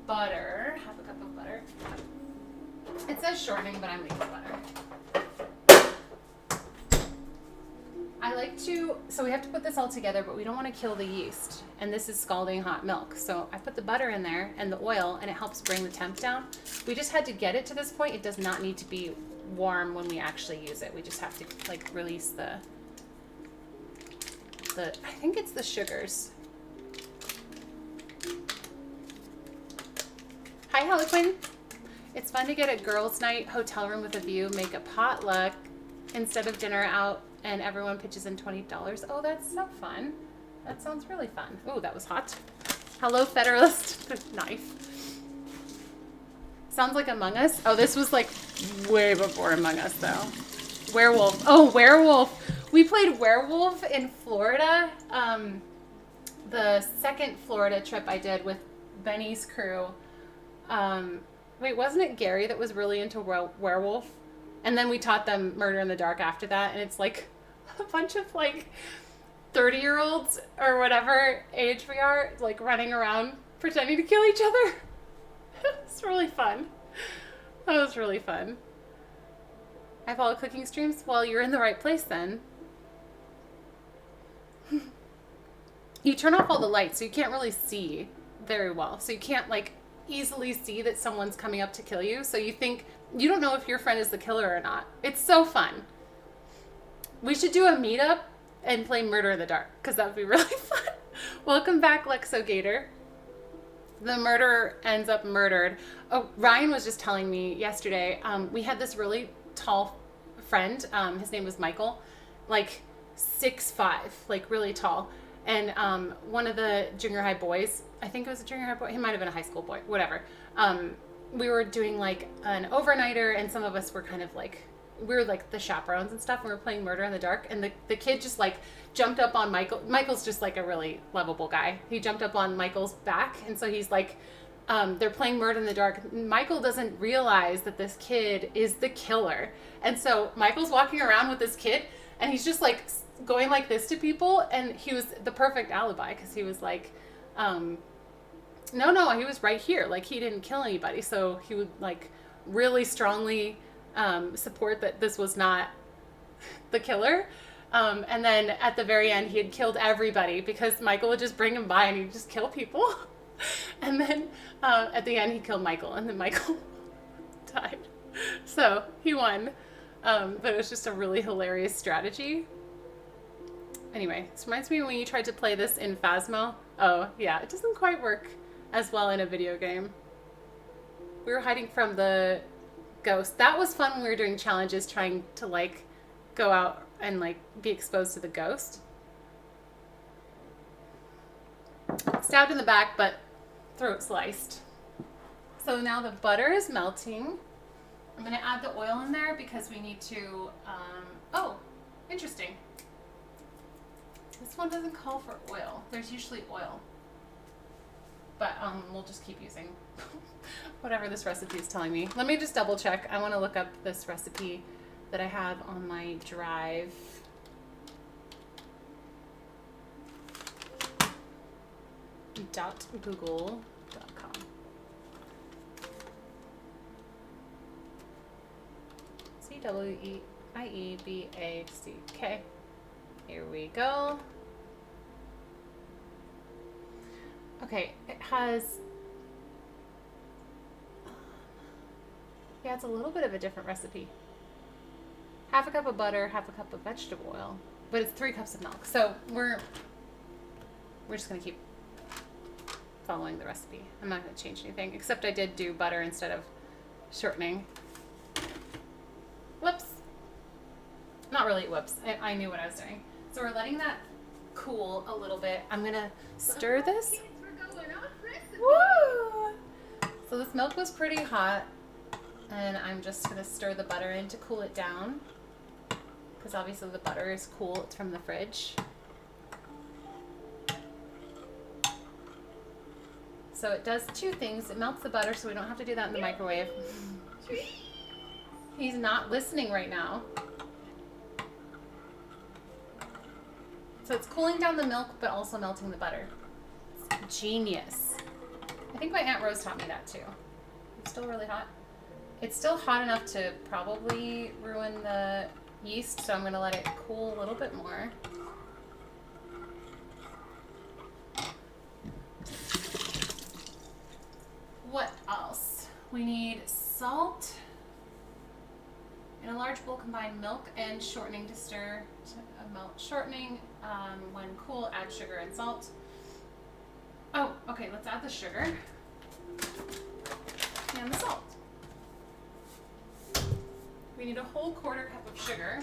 butter. Half a cup of butter. It says shortening, but I'm making butter. I like to, so we have to put this all together, but we don't want to kill the yeast. And this is scalding hot milk. So I put the butter in there and the oil, and it helps bring the temp down. We just had to get it to this point. It does not need to be warm when we actually use it. We just have to like release the I think it's the sugars. Hi, Harlequin. It's fun to get a girls' night hotel room with a view, make a potluck instead of dinner out, and everyone pitches in $20. Oh, that's so fun. That sounds really fun. Oh, that was hot. Hello, Federalist. Knife. Sounds like Among Us. Oh, this was like way before Among Us, though. Werewolf. Oh, Werewolf. We played Werewolf in Florida. The second Florida trip I did with Benny's crew. Wait, wasn't it Gary that was really into Werewolf? And then we taught them Murder in the Dark after that. And it's like a bunch of like 30-year-olds or whatever age we are, like running around pretending to kill each other. It's really fun. That was really fun. I follow cooking streams. Well, you're in the right place then. You turn off all the lights, so you can't really see very well. So you can't like easily see that someone's coming up to kill you. So you think, you don't know if your friend is the killer or not. It's so fun. We should do a meetup and play Murder in the Dark, because that would be really fun. Welcome back, Lexo Gator. The murderer ends up murdered. Oh, Ryan was just telling me yesterday, we had this really tall friend. His name was Michael, like 6'5", like really tall. And one of the junior high boys, I think it was a junior high boy, he might have been a high school boy, whatever. We were doing like an overnighter, and some of us were kind of like, we were like the chaperones and stuff, and we were playing Murder in the Dark, and the kid just like jumped up on Michael. Michael's just like a really lovable guy. He jumped up on Michael's back, and so he's like, they're playing Murder in the Dark. Michael doesn't realize that this kid is the killer. And so Michael's walking around with this kid, and he's just like going like this to people, and he was the perfect alibi, because he was like, no, he was right here. Like, he didn't kill anybody. So he would like really strongly support that this was not the killer. And then at the very end, he had killed everybody, because Michael would just bring him by and he'd just kill people. And then at the end, he killed Michael, and then Michael died. So he won. But it was just a really hilarious strategy. Anyway, this reminds me when you tried to play this in Phasmo. Oh, yeah, it doesn't quite work as well in a video game. We were hiding from the ghost. That was fun when we were doing challenges, trying to like go out and like be exposed to the ghost. Stabbed in the back, but throat sliced. So now the butter is melting. I'm going to add the oil in there because we need to, oh, interesting. This one doesn't call for oil. There's usually oil. but we'll just keep using whatever this recipe is telling me. Let me just double check. I want to look up this recipe that I have on my drive. .google.com. CWEIEBAC. Here we go. Okay, it has, yeah, it's a little bit of a different recipe. Half a cup of butter, half a cup of vegetable oil, but it's 3 cups of milk. So we're just gonna keep following the recipe. I'm not gonna change anything, except I did do butter instead of shortening. Whoops. Not really whoops. I knew what I was doing. So we're letting that cool a little bit. I'm gonna stir this. Kids, we're going off recipe. Woo! So this milk was pretty hot, and I'm just gonna stir the butter in to cool it down, because obviously the butter is cool. It's from the fridge. So it does 2 things. It melts the butter so we don't have to do that in the microwave. He's not listening right now. So it's cooling down the milk, but also melting the butter. It's genius. I think my Aunt Rose taught me that too. It's still really hot. It's still hot enough to probably ruin the yeast, so I'm gonna let it cool a little bit more. What else? We need salt. In a large bowl, combine milk and shortening to stir to melt. Shortening, when cool, add sugar and salt. Oh, okay, let's add the sugar and the salt. We need a whole 1/4 cup of sugar.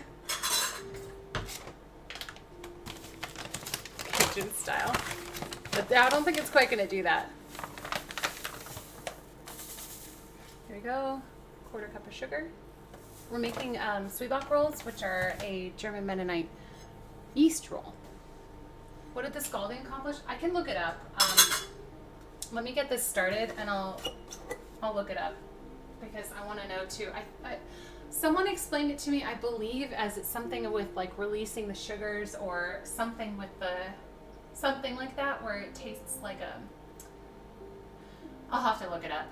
Kitchen style. But I don't think it's quite gonna do that. Here we go, 1/4 cup of sugar. We're making Zwieback rolls, which are a German Mennonite yeast roll. What did the scalding accomplish? I can look it up. Let me get this started, and I'll look it up, because I want to know too. Someone explained it to me, I believe, as it's something with like releasing the sugars, or something with something like that, where it tastes like I'll have to look it up.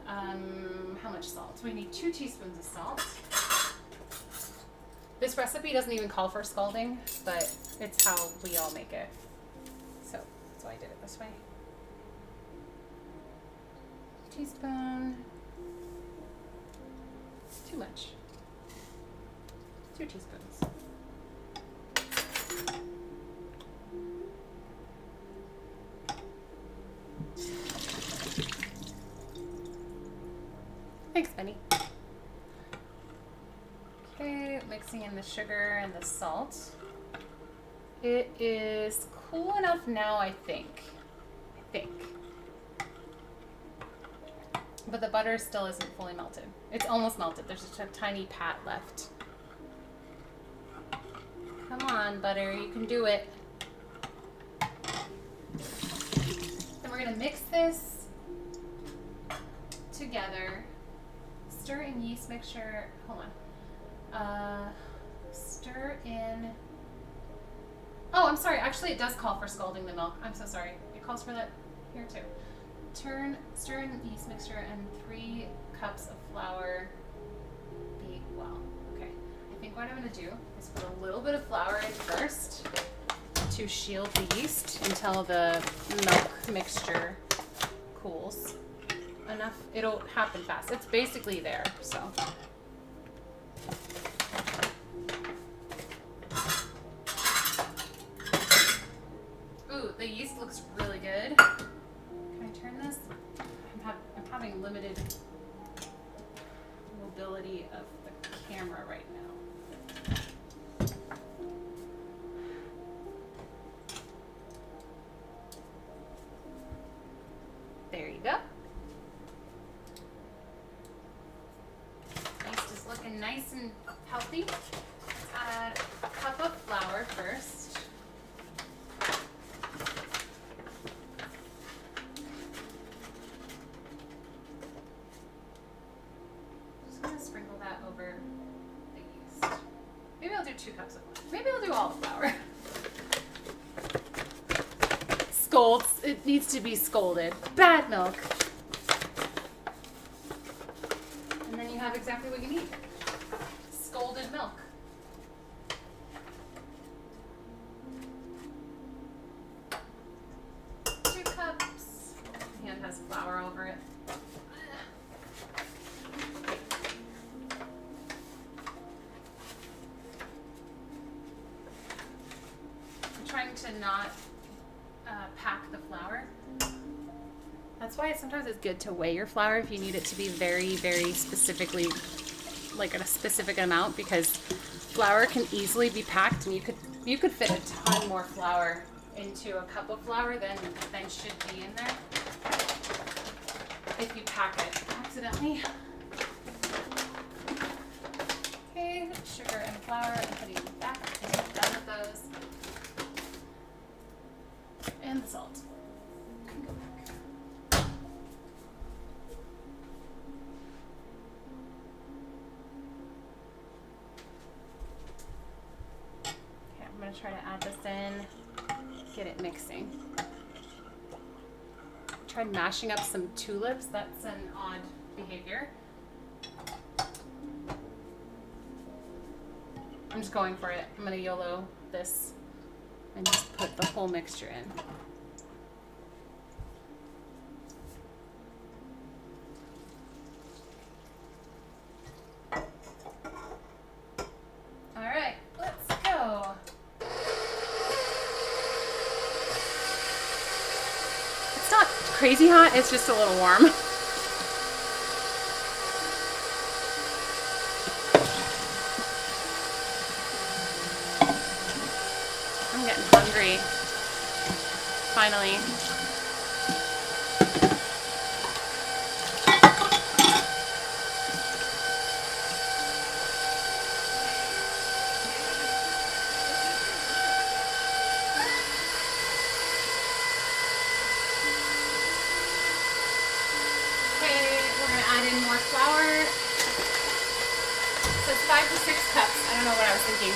How much salt? We need 2 teaspoons of salt. This recipe doesn't even call for scalding, but it's how we all make it. So that's why I did it this way. Teaspoon. Too much. 2 teaspoons. Thanks, Benny. Okay, mixing in the sugar and the salt. It is cool enough now, I think. But the butter still isn't fully melted. It's almost melted. There's just a tiny pat left. Come on, butter, you can do it. Then we're gonna mix this together. Stir in yeast mixture. Hold on. Stir in. Oh, I'm sorry. Actually, it does call for scalding the milk. I'm so sorry. It calls for that here too. Stir in yeast mixture and 3 cups of flour. Beat well. Okay. I think what I'm going to do is put a little bit of flour in first to shield the yeast until the milk mixture cools enough. It'll happen fast. It's basically there, so. Ooh, the yeast looks really good. Can I turn this? I'm having limited mobility of the camera right now. There you go. Yeast is looking nice and healthy. Let's add a cup of flour first. It needs to be scolded. Bad milk. And then you have exactly what you need. Scolded milk. Two cups. The hand has flour over it. I'm trying to not pack the flour. That's why sometimes it's good to weigh your flour if you need it to be very, very specifically, like a specific amount, because flour can easily be packed, and you could fit a ton more flour into a cup of flour than should be in there if you pack it accidentally. Okay, sugar and flour, and putting it back. I'm done with those. And the salt. Can go back. Okay, I'm going to try to add this in, get it mixing. Tried mashing up some tulips. That's an odd behavior. I'm just going for it. I'm going to YOLO this and just put the whole mixture in. All right, let's go. It's not crazy hot, it's just a little warm. I'm getting hungry. Finally. Okay, we're gonna add in more flour. So it's 5 to 6 cups. I don't know what I was thinking.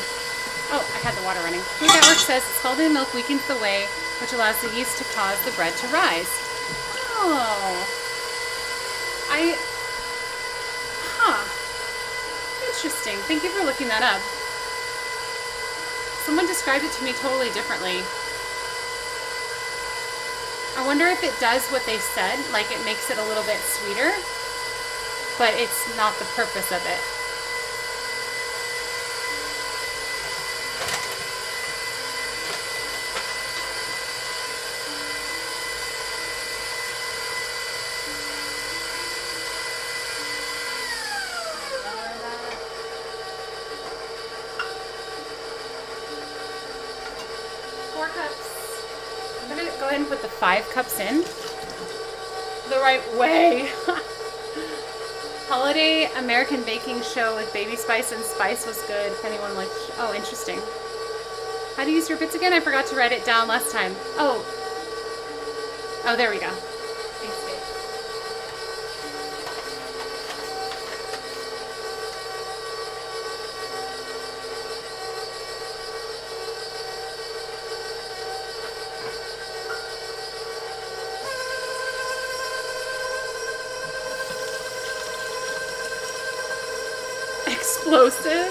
Oh, I had the water running. Food Network says scalded milk weakens the whey, which allows the yeast to cause the bread to rise. Oh. Interesting. Thank you for looking that up. Someone described it to me totally differently. I wonder if it does what they said, like it makes it a little bit sweeter, but it's not the purpose of it. Go ahead and put the 5 cups in the right way. Holiday American Baking Show with Baby Spice and Spice was good. If anyone liked, oh, interesting. How to use your bits again? I forgot to write it down last time. Oh, there we go. Thanks, babe. Explosive.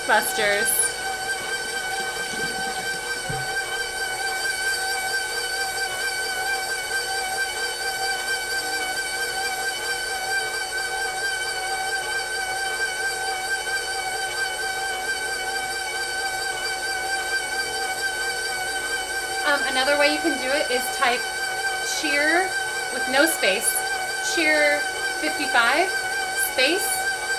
Mythbusters. Another way you can do it is type cheer with no space, cheer 55 space,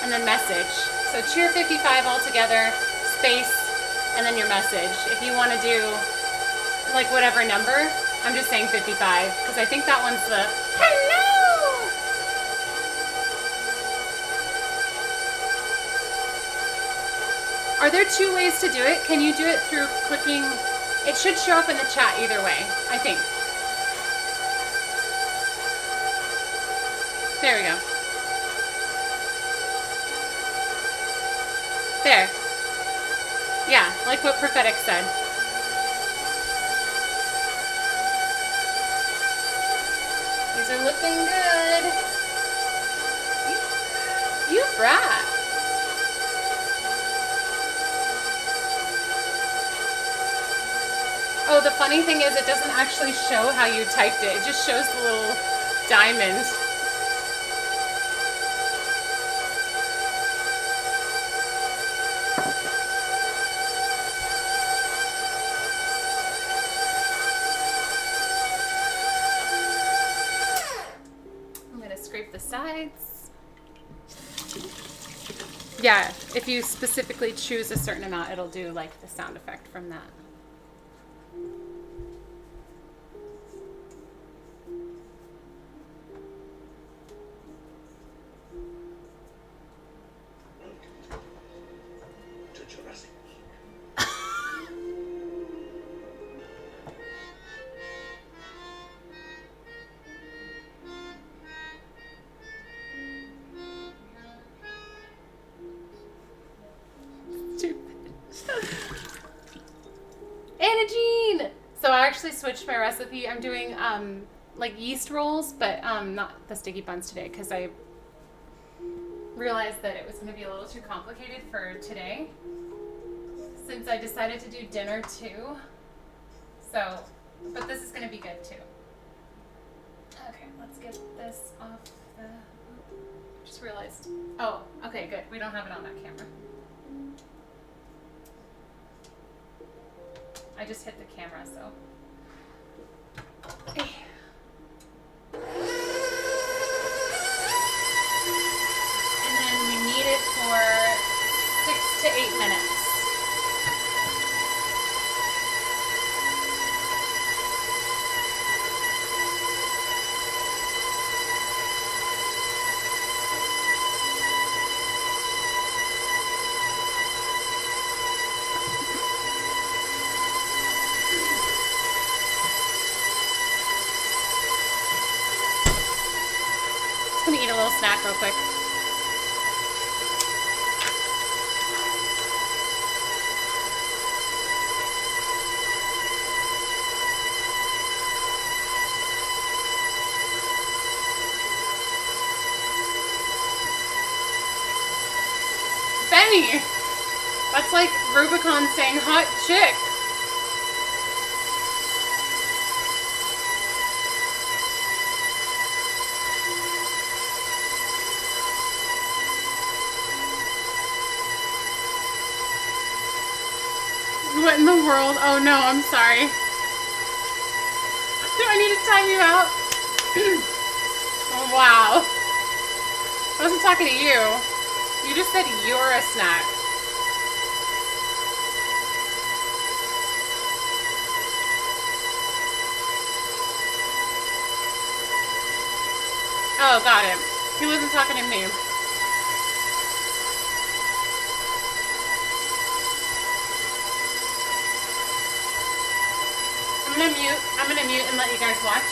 and then message. So cheer 55 all together, space, and then your message. If you want to do like whatever number, I'm just saying 55 because I think that one's the hello. Are there 2 ways to do it? Can you do it through clicking? It should show up in the chat either way, I think. There we go. There. Yeah, like what Prophetic said. These are looking good. You brat. Oh, the funny thing is it doesn't actually show how you typed it. It just shows the little diamond. I'm gonna scrape the sides. Yeah, if you specifically choose a certain amount, it'll do like the sound effect from that. Anna Jean! So I actually switched my recipe. I'm doing like yeast rolls, but not the sticky buns today because I realized that it was going to be a little too complicated for today since I decided to do dinner too. So, but this is going to be good too. Okay, let's get this off the... Just realized. Oh, okay, good. We don't have it on that camera. I just hit the camera, so. And then we knead it for 6 to 8 minutes. Just gonna eat a little snack real quick. Benny! That's like Rubicon saying hot chick. What in the world? Oh no, I'm sorry. Do I need to time you out? Oh, wow. I wasn't talking to you. You just said you're a snack. Oh, got it. He wasn't talking to me. I'm gonna mute and let you guys watch.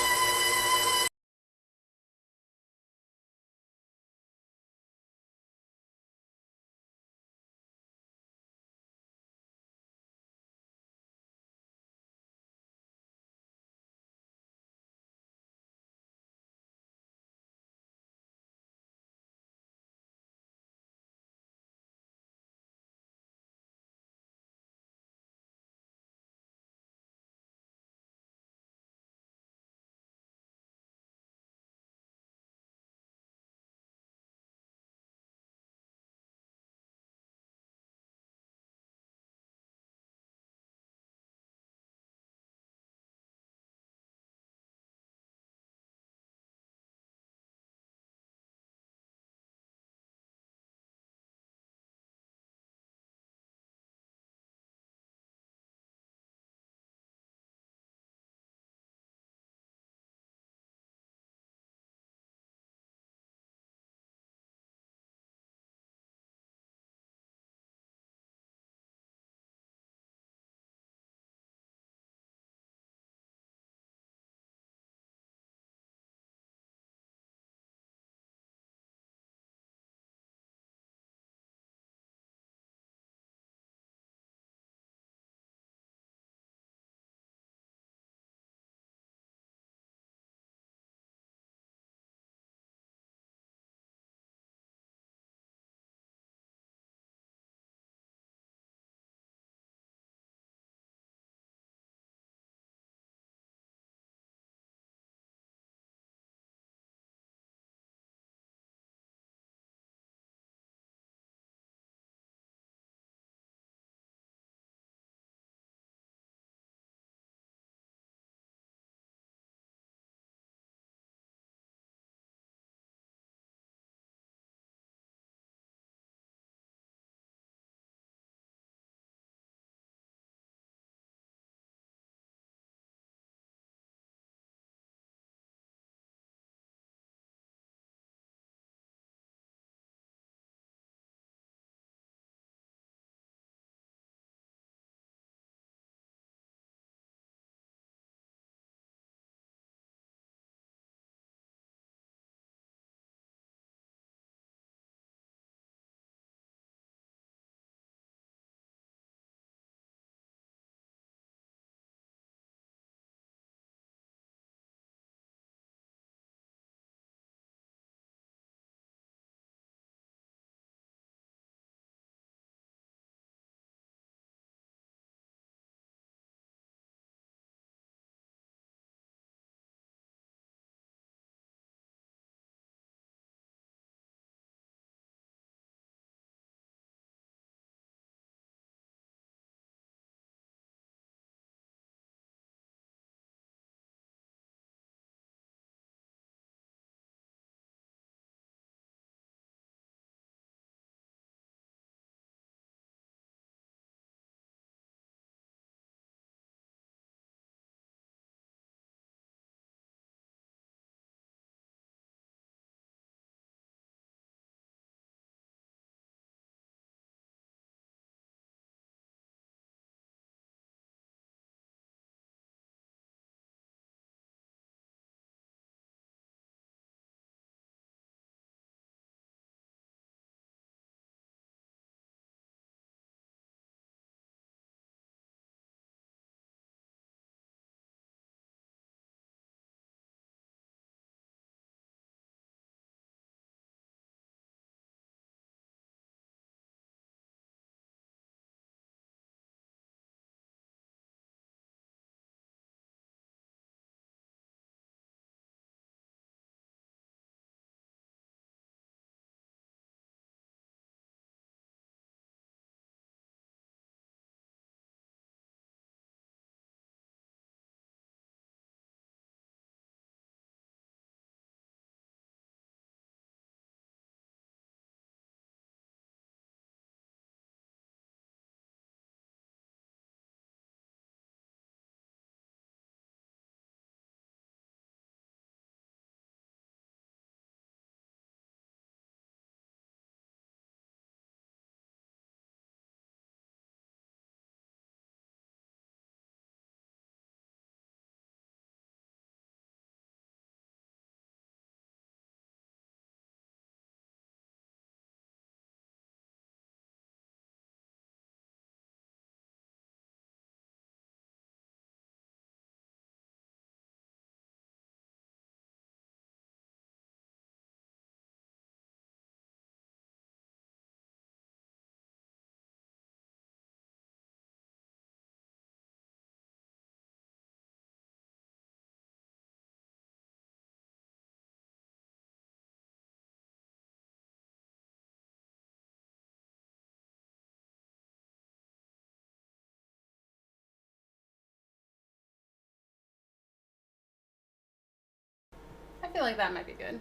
feel like that might be good.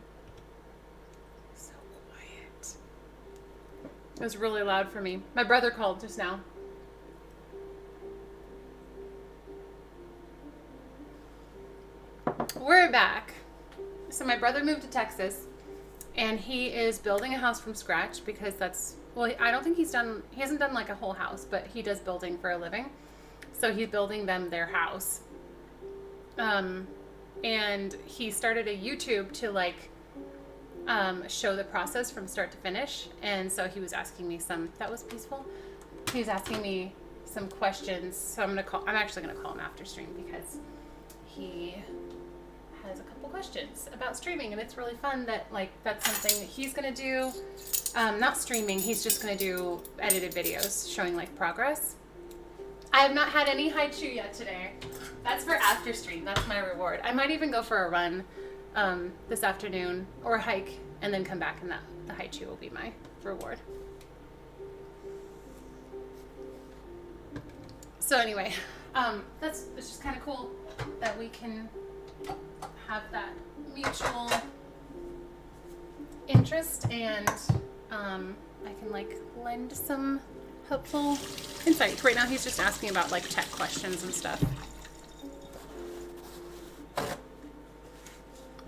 So quiet. It was really loud for me. My brother called just now. We're back. So my brother moved to Texas, and he is building a house from scratch because that's, well, I don't think he hasn't done like a whole house, but he does building for a living. So he's building them their house. And he started a YouTube to like show the process from start to finish. And so he was asking me that was peaceful. He was asking me some questions. So I'm actually gonna call him after stream because he has a couple questions about streaming, and it's really fun that like that's something that he's gonna do. Not streaming, he's just gonna do edited videos showing like progress. I have not had any haichu yet today. That's for after stream. That's my reward. I might even go for a run this afternoon or a hike and then come back, and the haichu will be my reward. So anyway, it's just kind of cool that we can have that mutual interest, and I can like lend some helpful insight. Right now he's just asking about like tech questions and stuff.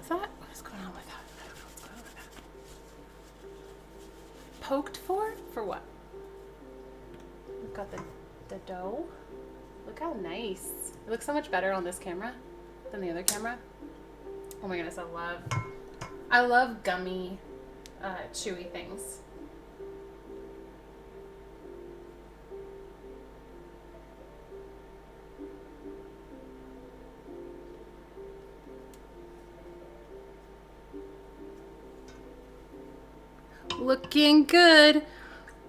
What is going on with that? I don't know what's going on with that. Poked for? For what? We've got the dough. Look how nice. It looks so much better on this camera than the other camera. Oh my goodness, I love gummy, chewy things. Looking good.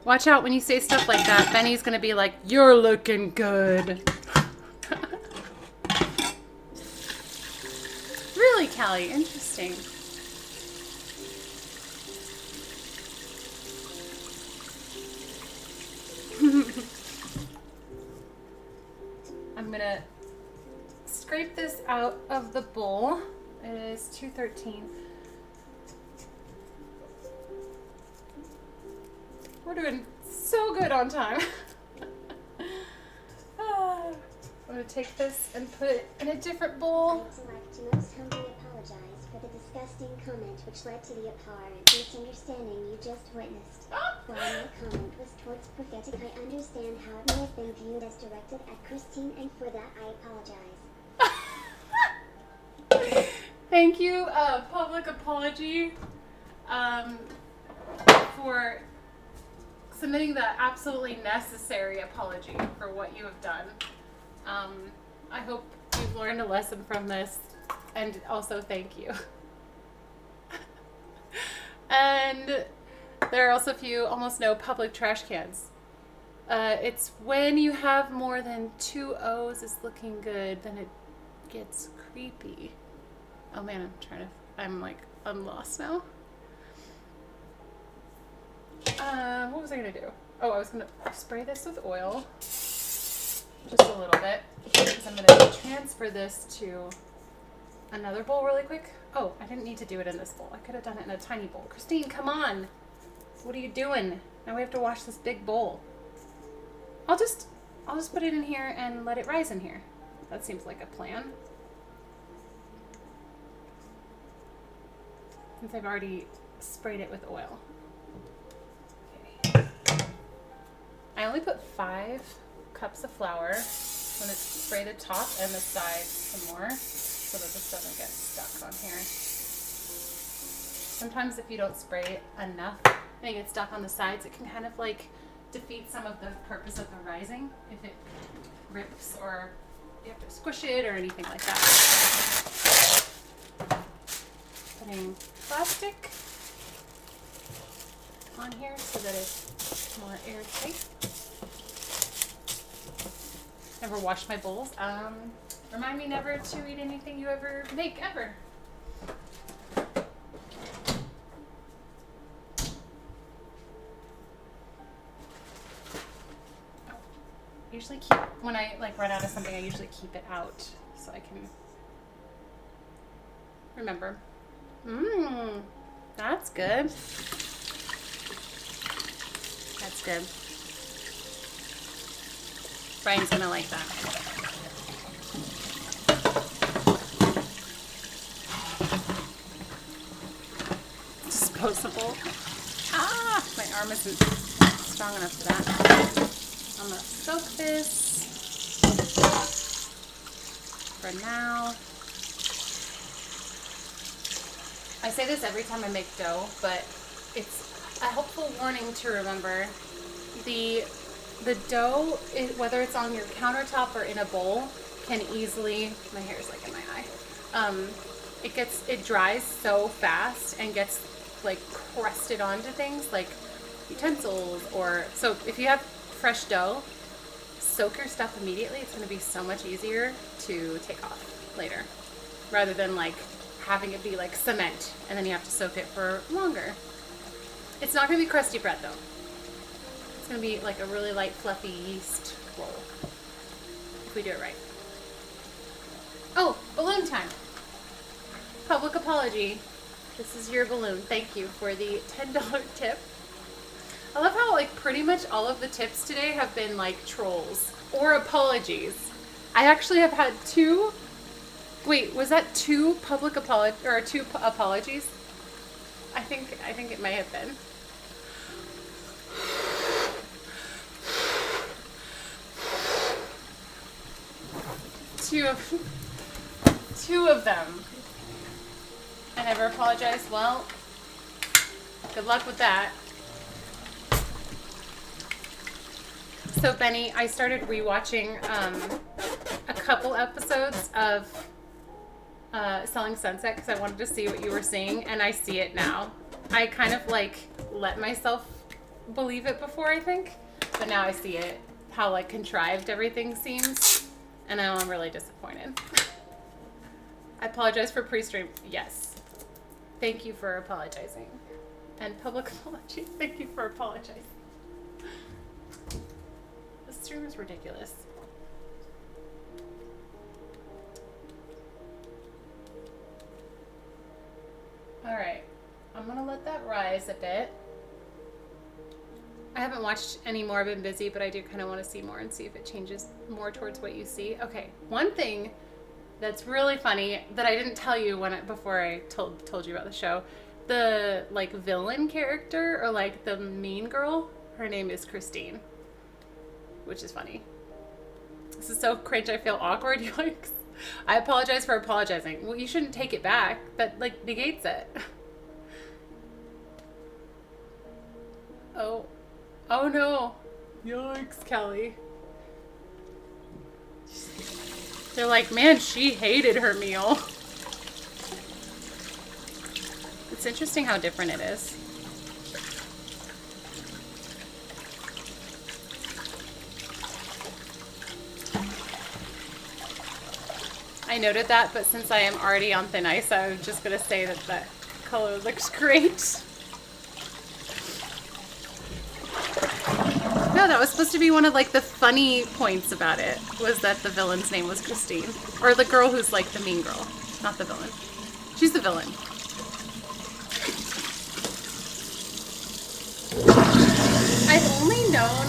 Watch out when you say stuff like that. Benny's gonna be like, "You're looking good." Really, Callie? Interesting. I'm gonna scrape this out of the bowl. It is 2:13. We're doing so good on time. I'm gonna take this and put it in a different bowl. I'd like to most humbly apologize for the disgusting comment which led to the apparent misunderstanding you just witnessed. While my comment was towards prophetic, I understand how it may have been viewed as directed at Christine, and for that I apologize. Thank you, public apology, for submitting the absolutely necessary apology for what you have done. I hope you've learned a lesson from this, and also thank you. And there are also almost no public trash cans. It's when you have more than 2 O's is looking good, then it gets creepy. Oh man, I'm lost now. What was I gonna do? Oh, I was gonna spray this with oil. Just a little bit. Because I'm gonna transfer this to another bowl really quick. Oh, I didn't need to do it in this bowl. I could have done it in a tiny bowl. Christine, come on. What are you doing? Now we have to wash this big bowl. I'll just put it in here and let it rise in here. That seems like a plan. Since I've already sprayed it with oil. Okay. I only put 5 cups of flour. I'm going to spray the top and the sides some more so that this doesn't get stuck on here. Sometimes if you don't spray enough and it gets stuck on the sides, it can kind of like defeat some of the purpose of the rising if it rips or you have to squish it or anything like that. Putting plastic on here so that it's more airtight. Never wash my bowls. Remind me never to eat anything you ever make, ever. Usually keep, when I like run out of something, I usually keep it out so I can remember. Mmm. That's good. That's good. Brian's gonna like that. Disposable. Ah! My arm isn't strong enough for that. I'm gonna soak this for now. I say this every time I make dough, but it's a helpful warning to remember. The dough, whether it's on your countertop or in a bowl, can easily, my hair is like in my eye, it dries so fast and gets like crusted onto things like utensils, or, so if you have fresh dough, soak your stuff immediately. It's going to be so much easier to take off later, rather than like having it be like cement and then you have to soak it for longer. It's not going to be crusty bread though. It's going to be like a really light, fluffy yeast roll if we do it right. Oh, balloon time. Public apology. This is your balloon. Thank you for the $10 tip. I love how like pretty much all of the tips today have been like trolls or apologies. I actually have had two. Wait, was that two public apologies or two apologies? I think it may have been. Two of them. I never apologized. Well, good luck with that. So Benny, I started rewatching a couple episodes of Selling Sunset because I wanted to see what you were seeing, and I see it now. I kind of like let myself believe it before, I think, but now I see it, how like contrived everything seems, and now I'm really disappointed. I apologize for pre-stream. Yes. Thank you for apologizing. And public apology. Thank you for apologizing. This stream is ridiculous. Alright. I'm gonna let that rise a bit. I haven't watched any more. I've been busy, but I do kind of want to see more and see if it changes more towards what you see. Okay. One thing that's really funny that I didn't tell you before I told you about the show. The like villain character, or like the mean girl, her name is Christine, which is funny. This is so cringe. I feel awkward. You're like, I apologize for apologizing. Well, you shouldn't take it back. That like negates it. Oh no! Yikes, Kelly. They're like, man, she hated her meal. It's interesting how different it is. I noted that, but since I am already on thin ice, I'm just going to say that that color looks great. No, that was supposed to be one of like the funny points about it, was that the villain's name was Christine. Or the girl who's like the mean girl, not the villain. She's the villain. I've only known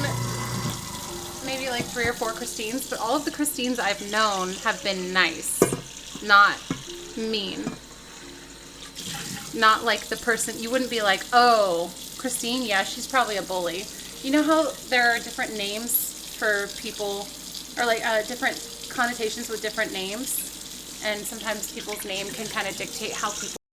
maybe like 3 or 4 Christines, but all of the Christines I've known have been nice, not mean. Not like the person, you wouldn't be like, oh, Christine, yeah, she's probably a bully. You know how there are different names for people, or like different connotations with different names, and sometimes people's name can kind of dictate how people